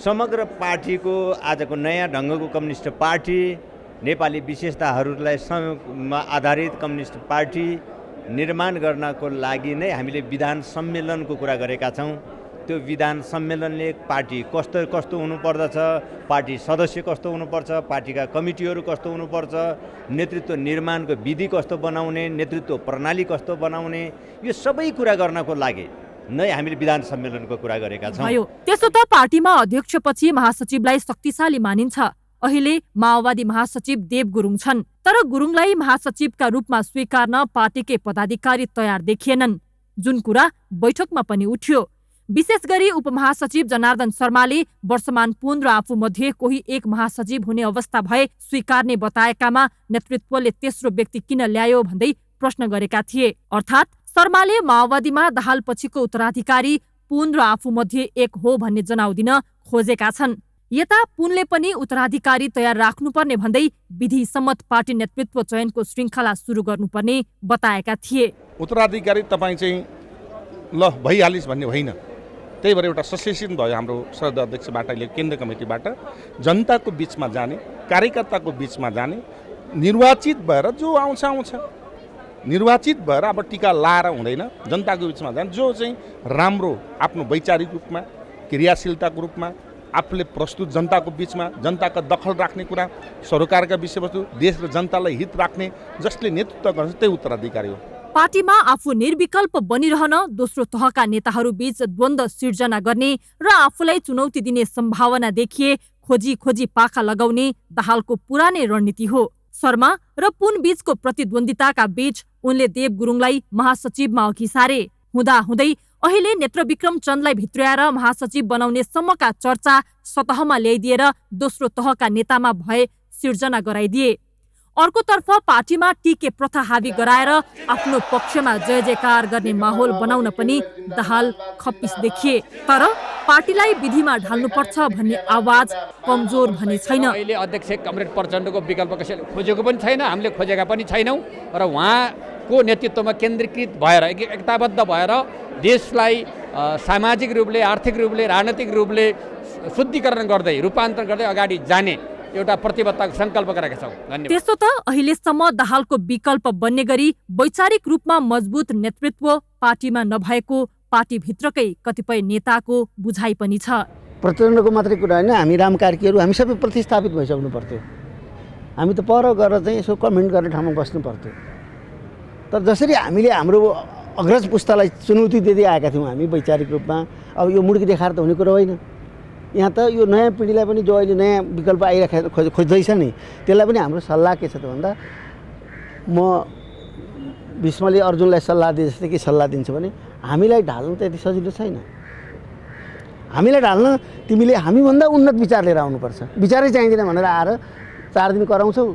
समग्र पार्टीको आजको नयाँ ढङ्गको कम्युनिस्ट पार्टी, नेपाली विशेषताहरूलाई आधारित कम्युनिस्ट पार्टी निर्माण गर्नको लागि नै हामीले विधान सम्मेलनको कुरा गरेका छौँ। त्यो विधान सम्मेलनले पार्टी कस्तो हुनुपर्दछ, पार्टी सदस्य कस्तो हुनुपर्छ, पार्टीका कमिटीहरू कस्तो हुनुपर्छ, नेतृत्व निर्माणको विधि कस्तो बनाउने, नेतृत्व प्रणाली कस्तो बनाउने, यो सबै कुरा गर्नको लागि नै हामीले विधान सम्मेलनको कुरा गरेका छौँ। त्यसो त पार्टीमा अध्यक्षपछि महासचिवलाई शक्तिशाली मानिन्छ। अहिले माओवादी महासचिव देव गुरुङ छन्। तर गुरुङलाई महासचिवका रूपमा स्वीकार्न पार्टीकै पदाधिकारी तयार देखिएनन्, जुन कुरा बैठकमा पनि उठ्यो। विशेष गरी उपमहासचिव जनार्दन शर्माले वर्षमान पुन र आफू मध्ये कोही एक महासचिव हुने अवस्था भए स्वीकार्ने बताएकामा नेतृत्वले तेस्रो व्यक्ति किन ल्यायो भन्दै प्रश्न गरेका थिए। अर्थात् शर्माले माओवादीमा दाहाल पछिको उत्तराधिकारी पुन र आफू मध्ये एक हो भन्ने जनाउ दिन खोजेका छन्। यता पुनले पनि उत्तराधिकारी तयार राख्नुपर्ने भन्दै विधि सम्मत पार्टी नेतृत्व चयनको श्रृङ्खला सुरु गर्नुपर्ने बताएका थिए। उत्तराधिकारी तपाईँ चाहिँ ल भइहालिस् भन्ने होइन, त्यही भएर एउटा ससेसन भयो हाम्रो श्रद्धा अध्यक्षबाट, अहिले केन्द्रीय कमिटीबाट जनताको बिचमा जाने, कार्यकर्ताको बिचमा जाने, निर्वाचित भएर जो आउँछ निर्वाचित भएर अब टिका लाएर हुँदैन, जनताको बिचमा जाने, जो चाहिँ राम्रो आफ्नो वैचारिक रूपमा क्रियाशीलताको रूपमा आफूले प्रस्तुत जनताको बिचमा जनताका दखल राख्ने कुरा, सरकारका विषयवस्तु, देश र जनतालाई हित राख्ने जसले नेतृत्व गर्छ त्यही उत्तराधिकारी हो। पार्टीमा आफू निर्विकल्प बनिरहन दोस्रो तहका नेताहरू बीच द्वन्द्व सिर्जना गर्ने र आफूलाई चुनौती दिने सम्भावना देखिए खोजी खोजी पाखा लगाउने दाहालको पुरानै रणनीति हो। शर्मा र पुन बीचको प्रतिद्वन्दिताका बीच उनले देव गुरुङलाई महासचिवमा अघि सारे। हुँदाहुँदै अहिले नेत्रविक्रम चन्दलाई भित्र्याएर महासचिव बनाउने सम्मका चर्चा सतहमा ल्याइदिएर दोस्रो तहका नेतामा भय सिर्जना गराइदिए। अर्कोतर्फ पार्टीमा टिके प्रथा हावी गराएर आफ्नो पक्षमा जय जयकार गर्ने माहौल बनाउन पनि दाहाल खप्पिस देखिए। तर पार्टीलाई विधिमा ढाल्नुपर्छ भन्ने आवाज कमजोर भने छैन। अहिले अध्यक्ष कमरेड प्रचण्डको विकल्प कसैले खोजेको पनि छैन, हामीले खोजेका पनि छैनौँ र उहाँको नेतृत्वमा केन्द्रीकृत भएर एकताबद्ध भएर देशलाई सामाजिक रूपले, आर्थिक रूपले, राजनैतिक रूपले शुद्धिकरण गर्दै रूपान्तरण गर्दै अगाडि जाने एउटा प्रतिबद्धताको सङ्कल्प गरेका छौँ। धन्यवाद। त्यसो त अहिलेसम्म दाहालको विकल्प बन्ने गरी वैचारिक रूपमा मजबुत नेतृत्व पार्टीमा नभएको पार्टीभित्रकै कतिपय नेताको बुझाइ पनि छ। प्रचण्डको मात्रै कुरा होइन, हामी राम कार्कीहरू हामी सबै प्रतिस्थापित भइसक्नु पर्थ्यो। हामी त पर गएर चाहिँ यसो कमेन्ट गर्ने ठाउँमा बस्नु पर्थ्यो। तर जसरी हामीले हाम्रो अग्रज पुस्तालाई चुनौती दिँदै आएका थियौँ हामी वैचारिक रूपमा, अब यो मुड्की देखाएर त हुने कुरो होइन। यहाँ त यो नयाँ पिँढीलाई पनि जो अहिले नयाँ विकल्प आइरहेको खोज्दैछ नि, त्यसलाई पनि हाम्रो सल्लाह के छ त भन्दा, म भीष्मले अर्जुनलाई सल्लाह दिए जस्तै के सल्लाह दिन्छु भने हामीलाई ढाल्नु त यति सजिलो छैन। हामीलाई ढाल्न तिमीले हामीभन्दा उन्नत विचार लिएर आउनुपर्छ। विचारै चाहिँदैन भनेर आएर 4 दिन कराउँछौ,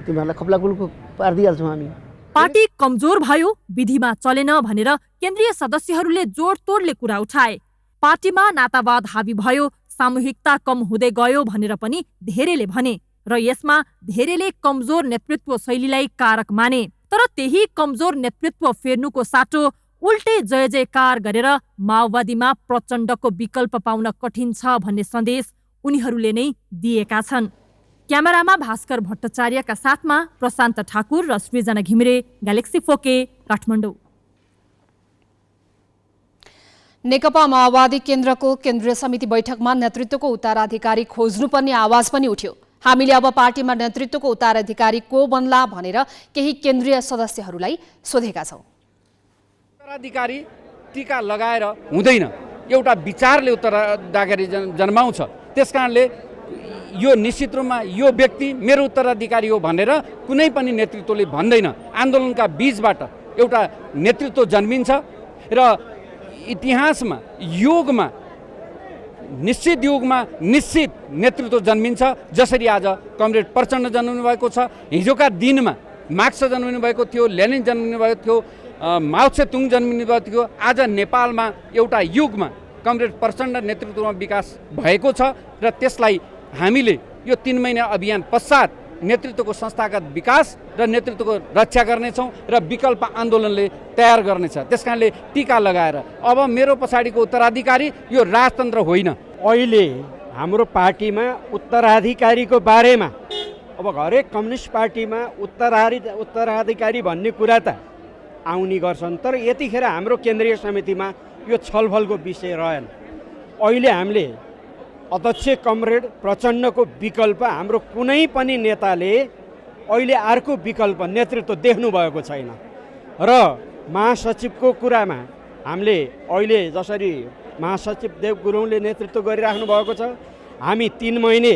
तिमीहरूलाई खप्लाकुलको पारिदिइहाल्छौँ हामी। पार्टी कमजोर भयो, विधिमा चलेन भनेर केन्द्रीय सदस्यहरूले जोडतोडले कुरा उठाए। पार्टीमा नातावाद हावी भयो, सामूहिकता कम हुँदै गयो भनेर पनि धेरैले भने र यसमा धेरैले कमजोर नेतृत्व शैलीलाई कारक माने। तर त्यही कमजोर नेतृत्व फेर्नुको साटो उल्टे जय जयकार गरेर माओवादीमा प्रचण्डको विकल्प पाउन कठिन छ भन्ने सन्देश उनीहरूले नै दिएका छन्। क्यामेरामा भास्कर भट्टाचार्यका साथमा प्रशान्त ठाकुर र सृजना घिमिरे, ग्यालेक्सी 4K, काठमाडौँ। नेकपा माओवादी केन्द्रको केन्द्रीय समिति बैठकमा नेतृत्वको उत्तराधिकारी खोज्नुपर्ने आवाज पनि उठ्यो। हामीले अब पार्टीमा नेतृत्वको उत्तराधिकारी को बन्ला भनेर केही केन्द्रीय सदस्यहरूलाई सोधेका छौँ। उत्तराधिकारी टीका लगाएर हुँदैन, एउटा विचारले उत्तराधिकारी जन्माउँछ। त्यसकारणले यो निश्चित रूपमा यो व्यक्ति मेरो उत्तराधिकारी हो भनेर कुनै पनि नेतृत्वले भन्दैन। आन्दोलनका बीचबाट एउटा नेतृत्व जन्मिन्छ र इतिहासमा युगमा निश्चित युगमा निश्चित नेतृत्व जन्मिन्छ। जसरी आज कमरेड प्रचण्ड जन्मिनु भएको छ, हिजोका दिनमा मार्क्स जन्मिनु भएको थियो, लेनिन जन्मिनु भएको थियो, माओ त्से-तुङ जन्मिनु भएको थियो। आज नेपालमा एउटा युगमा कमरेड प्रचण्ड नेतृत्वमा विकास भएको छ र त्यसलाई हामीले यो 3 महिना अभियान पश्चात नेतृत्वको संस्थागत विकास र नेतृत्वको रक्षा गर्नेछौँ र विकल्प आन्दोलनले तयार गर्नेछ। त्यसकारणले टीका लगाएर अब मेरो पछाडिको उत्तराधिकारी यो राजतन्त्र होइन। अहिले हाम्रो पार्टीमा उत्तराधिकारीको बारेमा अब हरेक कम्युनिस्ट पार्टीमा उत्तराधिकारी भन्ने कुरा त आउने गर्छन्, तर यतिखेर हाम्रो केन्द्रीय समितिमा यो छलफलको विषय रहेन। अहिले हामीले अध्यक्ष कमरेड प्रचण्डको विकल्प हाम्रो कुनै पनि नेताले अहिले अर्को विकल्प नेतृत्व देख्नु भएको छैन र महासचिवको कुरामा हामीले अहिले जसरी महासचिव देव गुरुङले नेतृत्व गरिराख्नु भएको छ, हामी 3 महिने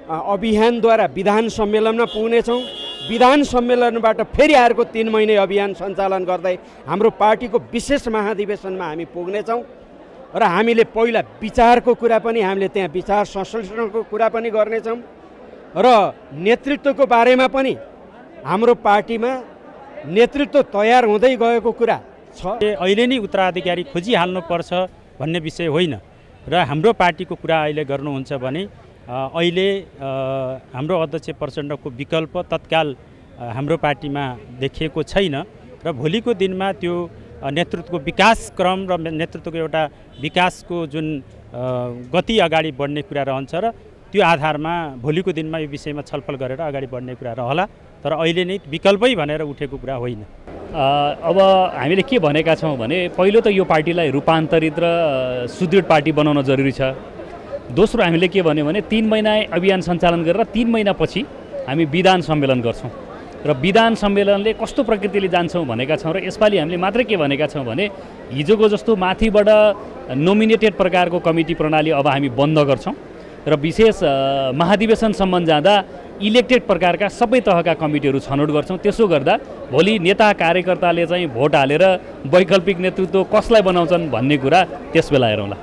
अभियानद्वारा विधान सम्मेलनमा पुग्नेछौँ। विधान सम्मेलनबाट फेरि अर्को 3 महिने अभियान सञ्चालन गर्दै हाम्रो पार्टीको विशेष महाधिवेशनमा हामी पुग्नेछौँ र हामीले पहिला विचारको कुरा पनि हामीले त्यहाँ विचार संश्लेषणको कुरा पनि गर्नेछौँ र नेतृत्वको बारेमा पनि हाम्रो पार्टीमा नेतृत्व तयार हुँदै गएको कुरा छ। अहिले नै उत्तराधिकारी खोजिहाल्नुपर्छ भन्ने विषय होइन र हाम्रो पार्टीको कुरा अहिले गर्नुहुन्छ भने अहिले हाम्रो अध्यक्ष प्रचण्डको विकल्प तत्काल हाम्रो पार्टीमा देखिएको छैन र भोलिको दिनमा त्यो नेतृत्वको विकास क्रम र नेतृत्वको एउटा विकासको जुन गति अगाडि बढ्ने कुरा रहन्छ र त्यो आधारमा भोलिको दिनमा यो विषयमा छलफल गरेर अगाडि बढ्ने कुरा रहला, तर अहिले नै विकल्पै भनेर उठेको कुरा होइन। अब हामीले के भनेका छौँ भने पहिलो त यो पार्टीलाई रूपान्तरित र सुदृढ पार्टी बनाउन जरुरी छ। दोस्रो हामीले के भन्यो भने 3 महिना अभियान सञ्चालन गरेर 3 महिनापछि हामी विधान सम्मेलन गर्छौँ र विधान सम्मेलनले कस्तो प्रकृतिले जान्छौँ भनेका छौँ र यसपालि हामीले मात्रै के भनेका छौँ भने हिजोको जस्तो माथिबाट नोमिनेटेड प्रकारको कमिटी प्रणाली अब हामी बन्द गर्छौँ र विशेष महाधिवेशनसम्म जाँदा इलेक्टेड प्रकारका सबै तहका कमिटीहरू छनौट गर्छौँ। त्यसो गर्दा भोलि नेता कार्यकर्ताले चाहिँ भोट हालेर वैकल्पिक नेतृत्व कसलाई बनाउँछन् भन्ने कुरा त्यसबेला हेरौँला।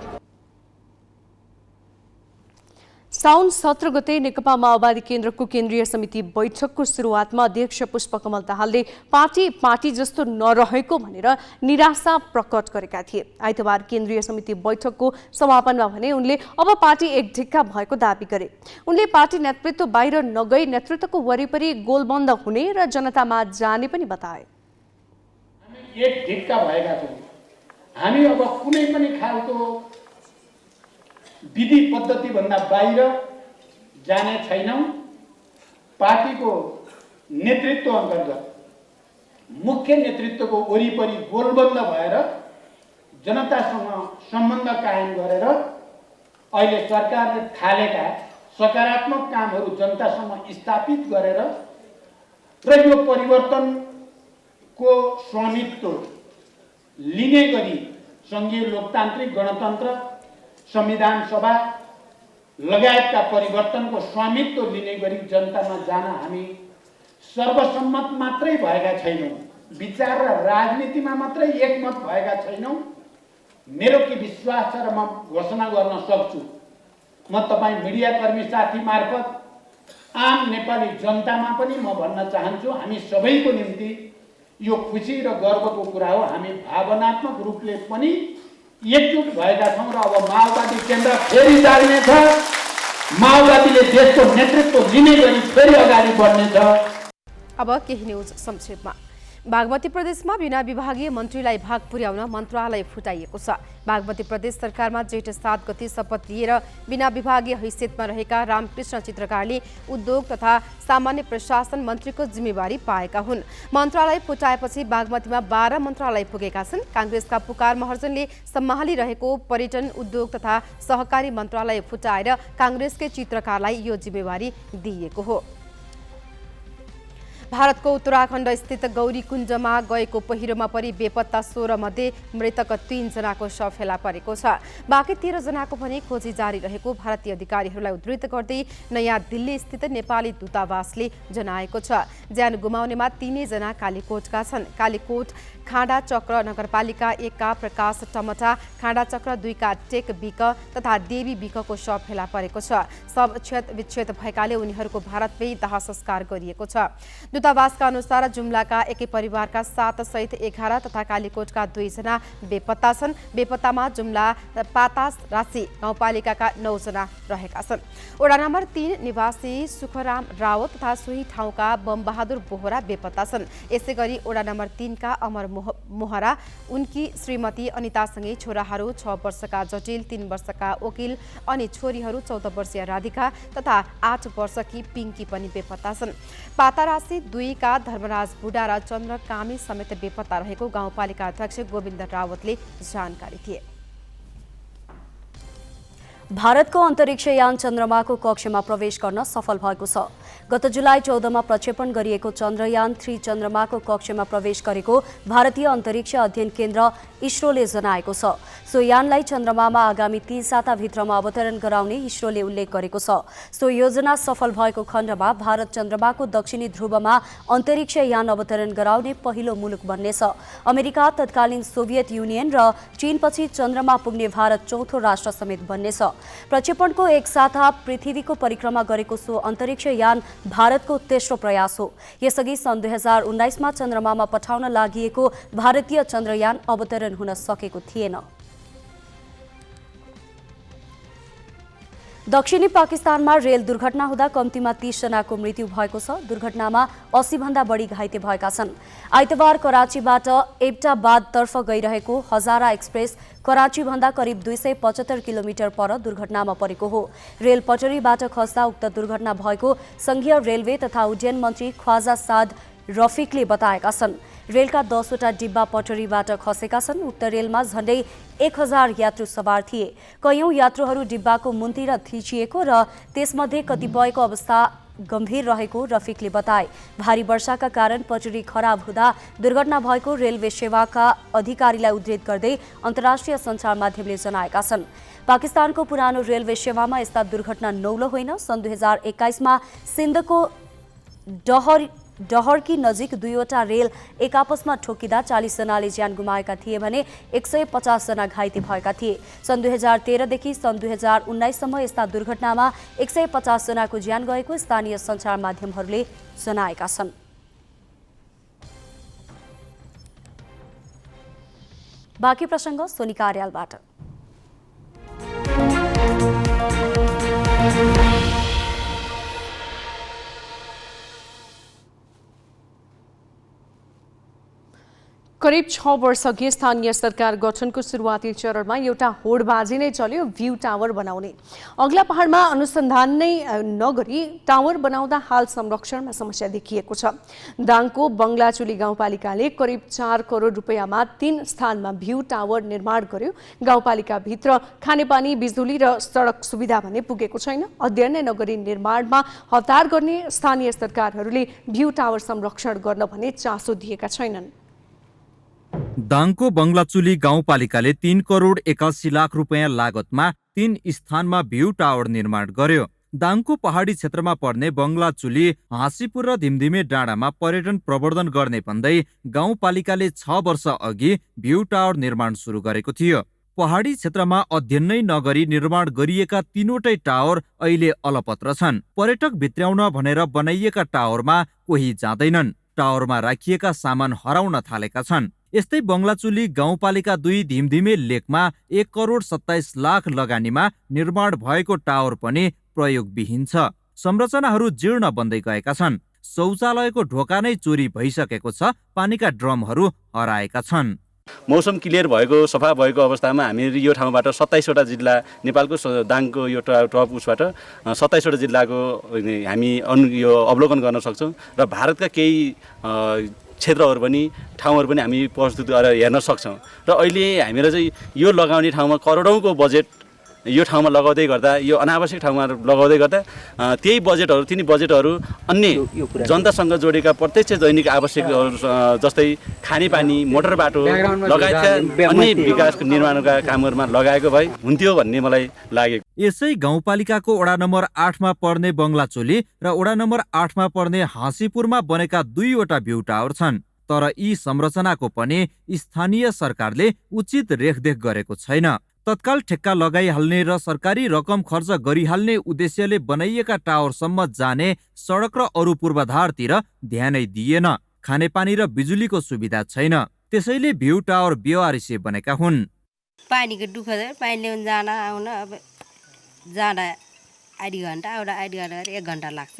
साउन 17 गते नेकपा माओवादी केन्द्रको केन्द्रीय समिति बैठकको सुरुवातमा अध्यक्ष पुष्पकमल दाहालले पार्टी जस्तो नरहेको भनेर निराशा प्रकट गरेका थिए। आइतबार केन्द्रीय समिति बैठकको समापनमा भने उनले अब पार्टी एकढिक्का भएको दाबी गरे। उनले पार्टी नेतृत्व बाहिर नगई नेतृत्वको वरिपरि गोलबन्द हुने र जनतामा जाने पनि बताए। हामी एकढिक्का भएका छौँ। हामी अब कुनै पनि खालको विधि पद्धति भन्दा बाहिर जाने छैनौँ। पार्टीको नेतृत्व अन्तर्गत मुख्य नेतृत्वको वरिपरि गोलबन्द भएर जनतासँग सम्बन्ध कायम गरेर अहिले सरकारले थालेका सकारात्मक कामहरू जनतासँग स्थापित गरेर र यो परिवर्तनको स्वामित्व लिने गरी सङ्घीय लोकतान्त्रिक गणतन्त्र संविधान सभा लगायतका परिवर्तनको स्वामित्व लिने गरी जनतामा जान हामी सर्वसम्मत मात्रै भएका छैनौँ। विचार र राजनीतिमा मात्रै एकमत भएका छैनौँ। मेरो के विश्वास छ र म घोषणा गर्न सक्छु, म तपाईँ मिडियाकर्मी साथी मार्फत आम नेपाली जनतामा पनि म भन्न चाहन्छु, हामी सबैको निम्ति यो खुसी र गर्वको कुरा हो। हामी भावनात्मक रूपले पनि एकजुट भएका छौँ र अब माओवादी केन्द्र फेरि जाग्नेछ। माओवादीले देशको नेतृत्व लिने गरी फेरि अगाडि बढ्नेछ। अब केही न्युज संक्षेपमा। बागमती प्रदेशमा बिना विभागीय मन्त्रीलाई भाग पुर्याउन मन्त्रालय फुटाइएको छ। बागमती प्रदेश सरकारमा जेठ 7 गते शपथ लिएर बिना विभागीय हैसियतमा रहेका रामकृष्ण चित्रकारले उद्योग तथा सामान्य प्रशासन मन्त्रीको जिम्मेवारी पाएका हुन्। मन्त्रालय फुटाएपछि बागमतीमा 12 मन्त्रालय पुगेका छन्। काङ्ग्रेसका पुकार महर्जनले सम्हालिरहेको पर्यटन, उद्योग तथा सहकारी मन्त्रालय फुटाएर काङ्ग्रेसकै चित्रकारलाई यो जिम्मेवारी दिइएको हो। भारतको उत्तराखण्ड स्थित गौरी कुण्डमा गएको पहिरोमा परि बेपत्ता 16 मध्ये मृतक 3 जनाको शव फेला परेको छ। बाँकी 13 जनाको भने खोजी जारी रहेको भारतीय अधिकारीहरूलाई उद्धृत गर्दै नयाँ दिल्ली स्थित नेपाली दूतावासले जनाएको छ। ज्यान गुमाउनेमा 3 जना कालीकोटका छन्। कालीकोट खाँडा चक्र नगरपालिका 1 का प्रकाश टमटा, खाँडा चक्र 2 का टेक बिक तथा देवी बिकको शव फेला परेको छ। सब क्षत विक्षेत भएकाले उनीहरूको भारतमै दाह संस्कार गरिएको छ। दूतावासका अनुसार जुम्लाका एकै परिवारका 7 सहित 11 तथा कालीकोटका 2 जना बेपत्ता छन्। बेपत्तामा जुम्ला पातास राशि गाउँपालिकाका 9 जना रहेका छन्। वडा नम्बर 3 निवासी सुखराम रावत तथा सोही ठाउँका बमबहादुर बोहरा बेपत्ता छन्। यसै गरी वडा नम्बर 3 का अमर मोहरा, उनकी श्रीमती अनितासँगै छोराहरू 6 वर्षका जटिल, 3 वर्षका वकिल अनि छोरीहरू 14 वर्षीय राधिका तथा 8 वर्षकी पिङ्की पनि बेपत्ता छन्। पातारासी 2 का धर्मराज बुढा र चन्द्र कामी समेत बेपत्ता रहेको गाउँपालिका अध्यक्ष गोविन्द रावतले जानकारी दिए। भारतको अन्तरिक्ष यान चन्द्रमाको कक्षमा प्रवेश गर्न सफल भएको छ। गत जुलाई 14मा प्रक्षेपण गरिएको चन्द्रयान 3 चन्द्रमाको कक्षमा प्रवेश गरेको भारतीय अन्तरिक्ष अध्ययन केन्द्र इसरोले जनाएको छ। सो यानलाई चन्द्रमामा आगामी 3 साताभित्रमा अवतरण गराउने इसरोले उल्लेख गरेको छ। सो योजना सफल भएको खण्डमा भारत चन्द्रमाको दक्षिणी ध्रुवमा अन्तरिक्ष यान अवतरण गराउने पहिलो मुलुक बन्नेछ। अमेरिका, तत्कालीन सोभियत युनियन र चीनपछि चन्द्रमा पुग्ने भारत चौथो राष्ट्र समेत बन्नेछ। प्रक्षेपणको एक साता पृथ्वीको परिक्रमा गरेको सो अन्तरिक्ष यान भारतको तेस्रो प्रयास हो। यसअघि सन् 2019मा चन्द्रमामा पठाउन लागिएको भारतीय चन्द्रयान अवतरण हुन सकेको थिएन। दक्षिणी पाकिस्तानमा रेल दुर्घटना हुँदा कम्तीमा 30 जनाको मृत्यु भएको छ। दुर्घटनामा 80 भन्दा बढी घाइते भएका छन्। आइतबार कराचीबाट एबटाबादतर्फ गइरहेको हजारा एक्सप्रेस कराचीभन्दा करिब 275 किलोमिटर पर दुर्घटनामा परेको हो। रेल पटरीबाट खस्दा उक्त दुर्घटना भएको संघीय रेलवे तथा उड्डयन मन्त्री ख्वाजा साद रफिकले बताएका छन्। रेलका 10 वटा डिब्बा पटरीबाट खसेका छन्। उक्त रेलमा झण्डै 1000 यात्रु सवार थिए। कयौं यात्रुहरू डिब्बाको मुन्तिर थिचिएको र त्यसमध्ये कतिपयको अवस्था गम्भीर रहेको रफिकले बताए। भारी वर्षाका कारण पटरी खराब हुँदा दुर्घटना भएको रेलवे सेवाका अधिकारीलाई उद्धृत गर्दै अन्तर्राष्ट्रिय सञ्चार माध्यमले जनाएका छन्। पाकिस्तानको पुरानो रेलवे सेवामा यस्ता दुर्घटना नौलो होइन। सन् 2021मा सिन्धको डहरकी नजिक 2 वटा रेल एक आपसमा ठोकिँदा 40 जनाले ज्यान गुमाएका थिए भने 150 जना घाइते भएका थिए। सन् 2013 देखि सन् 2019 सम्म यस्ता दुर्घटनामा 150 जनाको ज्यान गएको स्थानीय सञ्चार माध्यमहरूले जनाएका छन्। बाँकी प्रसङ्ग सोनी कार्यालबाट। करिब 6 वर्षअघि स्थानीय सरकार गठनको सुरुवाती चरणमा एउटा होडबाजी नै चल्यो भ्यू टावर बनाउने। अग्ला पहाडमा अनुसन्धान नै नगरी टावर बनाउँदा हाल संरक्षणमा समस्या देखिएको छ। दाङको बङ्गलाचुली गाउँपालिकाले करिब 4 करोड रुपैयाँमा 3 स्थानमा भ्यू टावर निर्माण गर्यो। गाउँपालिकाभित्र खानेपानी, बिजुली र सडक सुविधा भने पुगेको छैन। अध्ययन नै नगरी निर्माणमा हतार गर्ने स्थानीय सरकारहरूले भ्यू टावर संरक्षण गर्न भने चासो दिएका छैनन्। दाङको बङ्गलाचुली गाउँपालिकाले 3 करोड 81 लाख रुपैयाँ लागतमा 3 स्थानमा भ्यू टावर निर्माण गर्यो। दाङको पहाडी क्षेत्रमा पर्ने बङ्गलाचुली, हाँसीपुर र धिमधिमे डाँडामा पर्यटन प्रवर्धन गर्ने भन्दै गाउँपालिकाले 6 वर्ष अघि भ्यू टावर निर्माण सुरु गरेको थियो। पहाडी क्षेत्रमा अध्ययन नै नगरी निर्माण गरिएका 3 वटै टावर अहिले अलपत्र छन्। पर्यटक भित्र्याउन भनेर बनाइएका टावरमा कोही जाँदैनन्। टावरमा राखिएका सामान हराउन थालेका छन्। यस्तै बङ्गलाचुली गाउँपालिका 2 धिमधिमे लेकमा 1 करोड 27 लाख लगानीमा निर्माण भएको टावर पनि प्रयोगविहीन छ। संरचनाहरू जीर्ण बन्दै गएका छन्। शौचालयको ढोका नै चोरी भइसकेको छ। पानीका ड्रमहरू हराएका छन्। मौसम क्लियर भएको, सफा भएको अवस्थामा हामी यो ठाउँबाट 27 वटा जिल्ला, नेपालको दाङको यो टप उसबाट 27 वटा जिल्लाको हामी यो अवलोकन गर्न सक्छौँ र भारतका केही क्षेत्रहरू पनि ठाउँहरू पनि हामी प्रस्तुत गरेर हेर्न सक्छौँ। र अहिले हामीलाई चाहिँ यो लगाउने ठाउँमा करोडौँको बजेट यो ठाउँमा लगाउँदै गर्दा, यो अनावश्यक ठाउँमा लगाउँदै गर्दा तिनी बजेटहरू अन्य जनतासँग जोडेका प्रत्यक्ष दैनिक आवश्यकहरू जस्तै खानेपानी, मोटर बाटो लगायतका अन्य विकास निर्माणका कामहरूमा लगाएको भए हुन्थ्यो भन्ने मलाई लाग्यो। यसै गाउँपालिकाको वडा नम्बर 8मा पर्ने बङ्गलाचुली र वडा नम्बर 8मा पर्ने हाँसीपुरमा बनेका 2 वटा भ्यू टावर छन्। तर यी संरचनाको पनि स्थानीय सरकारले उचित रेखदेख गरेको छैन। तत्काल ठेक्का लगाइहाल्ने र सरकारी रकम खर्च गरिहाल्ने उद्देश्यले बनाइएका टावरसम्म जाने सडक र अरू पूर्वाधारतिर ध्यानै दिएन। खानेपानी र बिजुलीको सुविधा छैन। त्यसैले भ्यू टावर बेवारिसे बनेका हुन्। पानीको दुःख छ। पानी ल्याउन जाँदा आधी घन्टा, एउटा आधी घन्टा 1 घन्टा लाग्छ।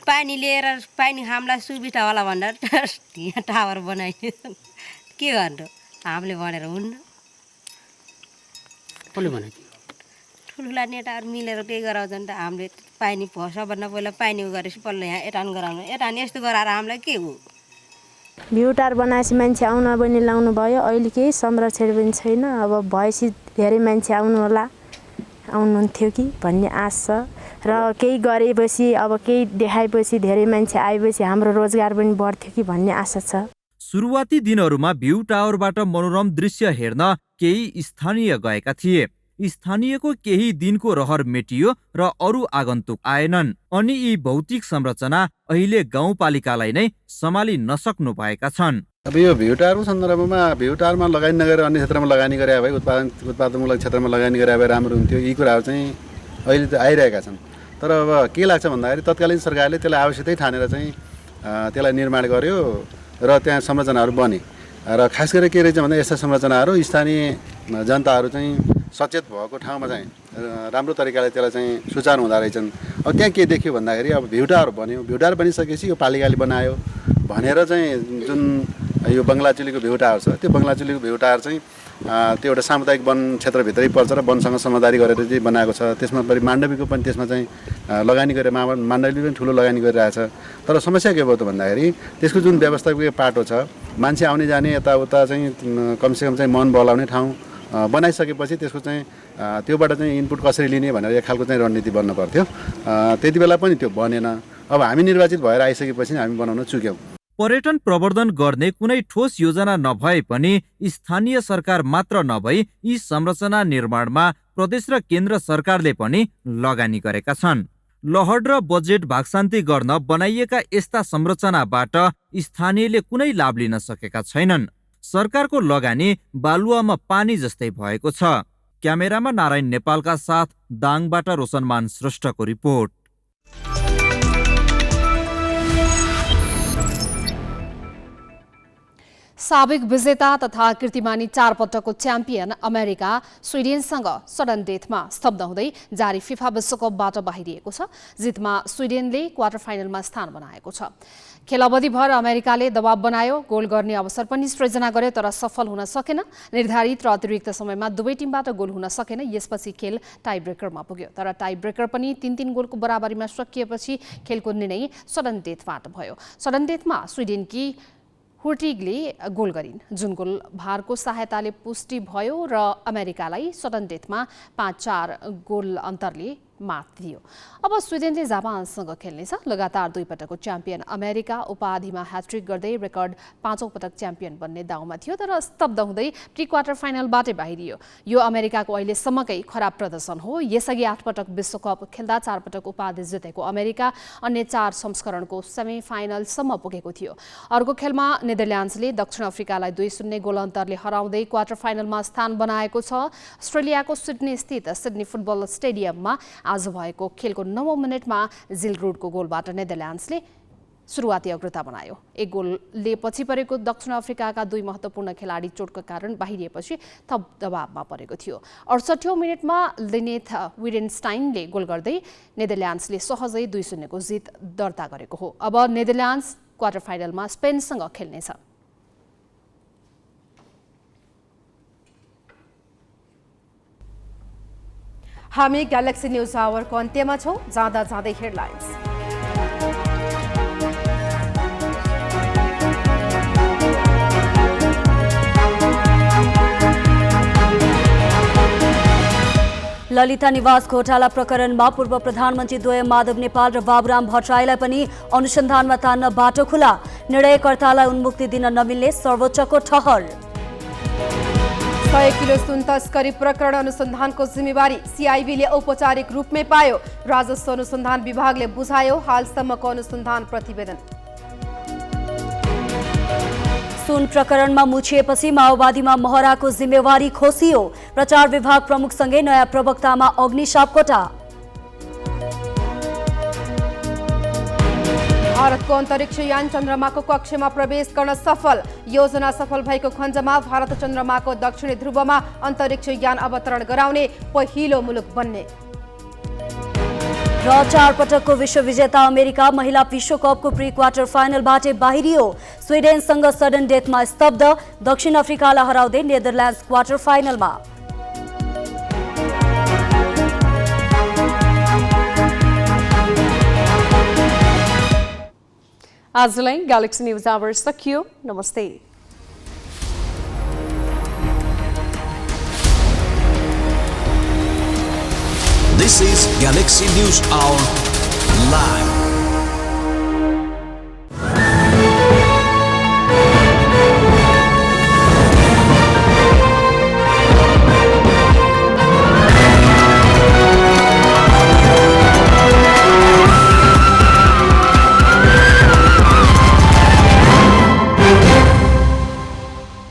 पानी लिएर हामीलाई सुविधा होला भनेर यहाँ टावर बनाइयो। के गर्नु, हामीले भनेर हुन्न। ठुल्ठुला नेताहरू मिलेर केही गराउँछन् त। हामीले पानी सबभन्दा पहिला पानी गरेपछि पल्लो यहाँ एटान गराउनु। एटान यस्तो गराएर हामीलाई के हो? भ्यू टावर बनाएपछि मान्छे आउन पनि लाउनु भयो। अहिले केही संरक्षण पनि छैन। अब भएपछि धेरै मान्छे आउनु होला। आउनुहुन्थ्यो कि भन्ने आश छ र केही गरेपछि अब केही देखाएपछि धेरै मान्छे आएपछि हाम्रो रोजगार पनि बढ्थ्यो कि भन्ने आशा छ। सुरुवाती दिनहरूमा भ्यू टावरबाट मनोरम दृश्य हेर्न केही स्थानीय गएका थिए। स्थानीयको केही दिनको रहर मेटियो र अरू आगन्तुक आएनन् अनि यी भौतिक संरचना अहिले गाउँपालिकालाई नै सम्हालि नसक्नु भएका छन्। अब यो भ्यू टावरको सन्दर्भमा भ्यू टावरमा लगानी नगरेर अन्य क्षेत्रमा लगानी गरे भए उत्पादनमूलक क्षेत्रमा लगानी गरे भए राम्रो हुन्थ्यो। यी कुराहरू चाहिँ अहिले त आइरहेका छन्। तर अब के लाग्छ भन्दाखेरि तत्कालीन सरकारले त्यसलाई आवश्यकै ठानेर चाहिँ त्यसलाई निर्माण गर्यो र त्यहाँ संरचनाहरू बने र खास गरेर के रहेछ भन्दा यस्ता संरचनाहरू स्थानीय जनताहरू चाहिँ सचेत भएको ठाउँमा चाहिँ राम्रो तरिकाले त्यसलाई चाहिँ सुचारू हुँदो रहेछन्। अब त्यहाँ के देख्यो भन्दाखेरि अब भ्यू टावर बन्यो, भ्यू टावर बनिसकेपछि यो पालिकाले बनायो भनेर चाहिँ जुन यो बङ्गलाचुलीको भ्यू टावर छ त्यो बङ्गलाचुलीको भ्यू टावर चाहिँ त्यो एउटा सामुदायिक वन क्षेत्रभित्रै पर्छ र वनसँग समझदारी गरेर चाहिँ बनाएको छ। त्यसमा पनि माण्डवीको पनि त्यसमा चाहिँ लगानी गरेर माण्डवीले पनि ठुलो लगानी गरिरहेछ। तर समस्या के भयो त भन्दाखेरि त्यसको जुन व्यवस्थापकीय पाटो छ मान्छे आउने जाने यताउता चाहिँ कमसेकम चाहिँ मन बलाउने ठाउँ बनाइसकेपछि त्यसको चाहिँ त्योबाट चाहिँ इनपुट कसरी लिने भनेर एक खालको चाहिँ रणनीति बन्न पर्थ्यो। त्यति बेला पनि त्यो बनेन। अब हामी निर्वाचित भएर आइसकेपछि हामी बनाउन चुक्यौँ। पर्यटन प्रवर्धन गर्ने कुनै ठोस योजना नभए पनि स्थानीय सरकार मात्र नभई यी संरचना निर्माणमा प्रदेश र केन्द्र सरकारले पनि लगानी गरेका छन्। लहर र बजेट भागशान्ति गर्न बनाइएका यस्ता संरचनाबाट स्थानीयले कुनै लाभ लिन सकेका छैनन्। सरकारको लगानी बालुवामा पानी जस्तै भएको छ। क्यामेरामा नारायण नेपालका साथ दाङबाट रोशनमान श्रेष्ठको रिपोर्ट। साबिक विजेता तथा कीर्तिमानी 4 पटकको च्याम्पियन अमेरिका स्विडेनसँग सडन डेथमा स्तब्ध हुँदै जारी फिफा विश्वकपबाट बाहिरिएको छ। जितमा स्विडेनले क्वार्टर फाइनलमा स्थान बनाएको छ। खेल अवधिभर अमेरिकाले दबाव बनायो, गोल गर्ने अवसर पनि सृजना गर्यो तर सफल हुन सकेन। निर्धारित र अतिरिक्त समयमा दुवै टिमबाट गोल हुन सकेन। यसपछि खेल टाई ब्रेकरमा पुग्यो तर टाई ब्रेकर पनि 3-3 गोलको बराबरीमा सकिएपछि खेलको निर्णय सडन डेथबाट भयो। सडन डेथमा स्विडेनकी हुर्टिगले गोल गरिन्, जुन गोल भारको सहायताले पुष्टि भयो र अमेरिकालाई सडन डेथमा 5-4 गोल अन्तरले मात दियो। अब स्विडेनले जापानसँग खेल्नेछ। लगातार 2 पटकको च्याम्पियन अमेरिका उपाधिमा ह्याट्रिक गर्दै रेकर्ड 5औं पटक च्याम्पियन बन्ने दाउमा थियो तर स्तब्ध हुँदै प्री क्वार्टर फाइनलबाटै बाहिरियो। यो अमेरिकाको अहिलेसम्मकै खराब प्रदर्शन हो। यसअघि 8 पटक विश्वकप खेल्दा 4 पटक उपाधि जितेको अमेरिका अन्य 4 संस्करणको सेमी फाइनलसम्म पुगेको थियो। अर्को खेलमा नेदरल्यान्ड्सले दक्षिण अफ्रिकालाई 2-0 गोल अन्तरले हराउँदै क्वार्टर फाइनलमा स्थान बनाएको छ। अस्ट्रेलियाको सिडनी स्थित सिडनी फुटबल स्टेडियममा आज भएको खेलको 9औं मिनेटमा जिलरुडको गोलबाट नेदरल्यान्ड्सले सुरुवाती अग्रता बनायो। एक गोलले पछि परेको दक्षिण अफ्रिकाका 2 महत्त्वपूर्ण खेलाडी चोटका कारण बाहिरिएपछि थप दबावमा परेको थियो। 68औं मिनेटमा लिनेथ विडेनस्टाइनले गोल गर्दै नेदरल्यान्ड्सले सहजै 2-0 को जित दर्ता गरेको हो। अब नेदरल्यान्ड्स क्वार्टर फाइनलमा स्पेनसँग खेल्नेछ। हामी ग्यालेक्सी न्यूज आवरको अन्त्यमा छौं। जाँदा जाँदै हेडलाइन्स। ललिता निवास घोटाला प्रकरणमा पूर्व प्रधानमन्त्री द्वय माधव नेपाल र बाबुराम भट्टराईलाई पनि अनुसन्धानमा तान्न बाटो खुला। निर्णयकर्तालाई उन्मुक्ति दिन नमिल्ने सर्वोच्चको ठहर। 100 किलो सुन तस्करी प्रकरण अनुसन्धानको जिम्मेवारी सीआईबीले औपचारिक रूपमै पायो। राजस्व अनुसन्धान विभागले बुझायो हालसम्मको अनुसन्धान प्रतिवेदन। सुन प्रकरणमा मुछिएपछि माओवादीमा महराको जिम्मेवारी खोसियो। प्रचार विभाग प्रमुखसँगै नयाँ प्रवक्तामा अग्नि सापकोटा। भारतको अन्तरिक्ष यान चन्द्रमाको कक्षमा प्रवेश गर्न सफल। योजना सफल भएको खण्डमा भारत चन्द्रमाको दक्षिणी ध्रुवमा अन्तरिक्ष यान अवतरण गराउने पहिलो मुलुक बन्ने। र 4 पटकको विश्व विजेता अमेरिका महिला विश्वकपको प्री क्वार्टर फाइनलबाटै बाहिरियो। स्विडेनसँग सडन डेथमा स्तब्ध। दक्षिण अफ्रिकालाई हराउँदै नेदरल्यान्ड्स क्वार्टर फाइनलमा। आजलाई ग्यालेक्सी न्यूज आवर सकियो। नमस्ते। This is Galaxy News Hour Live.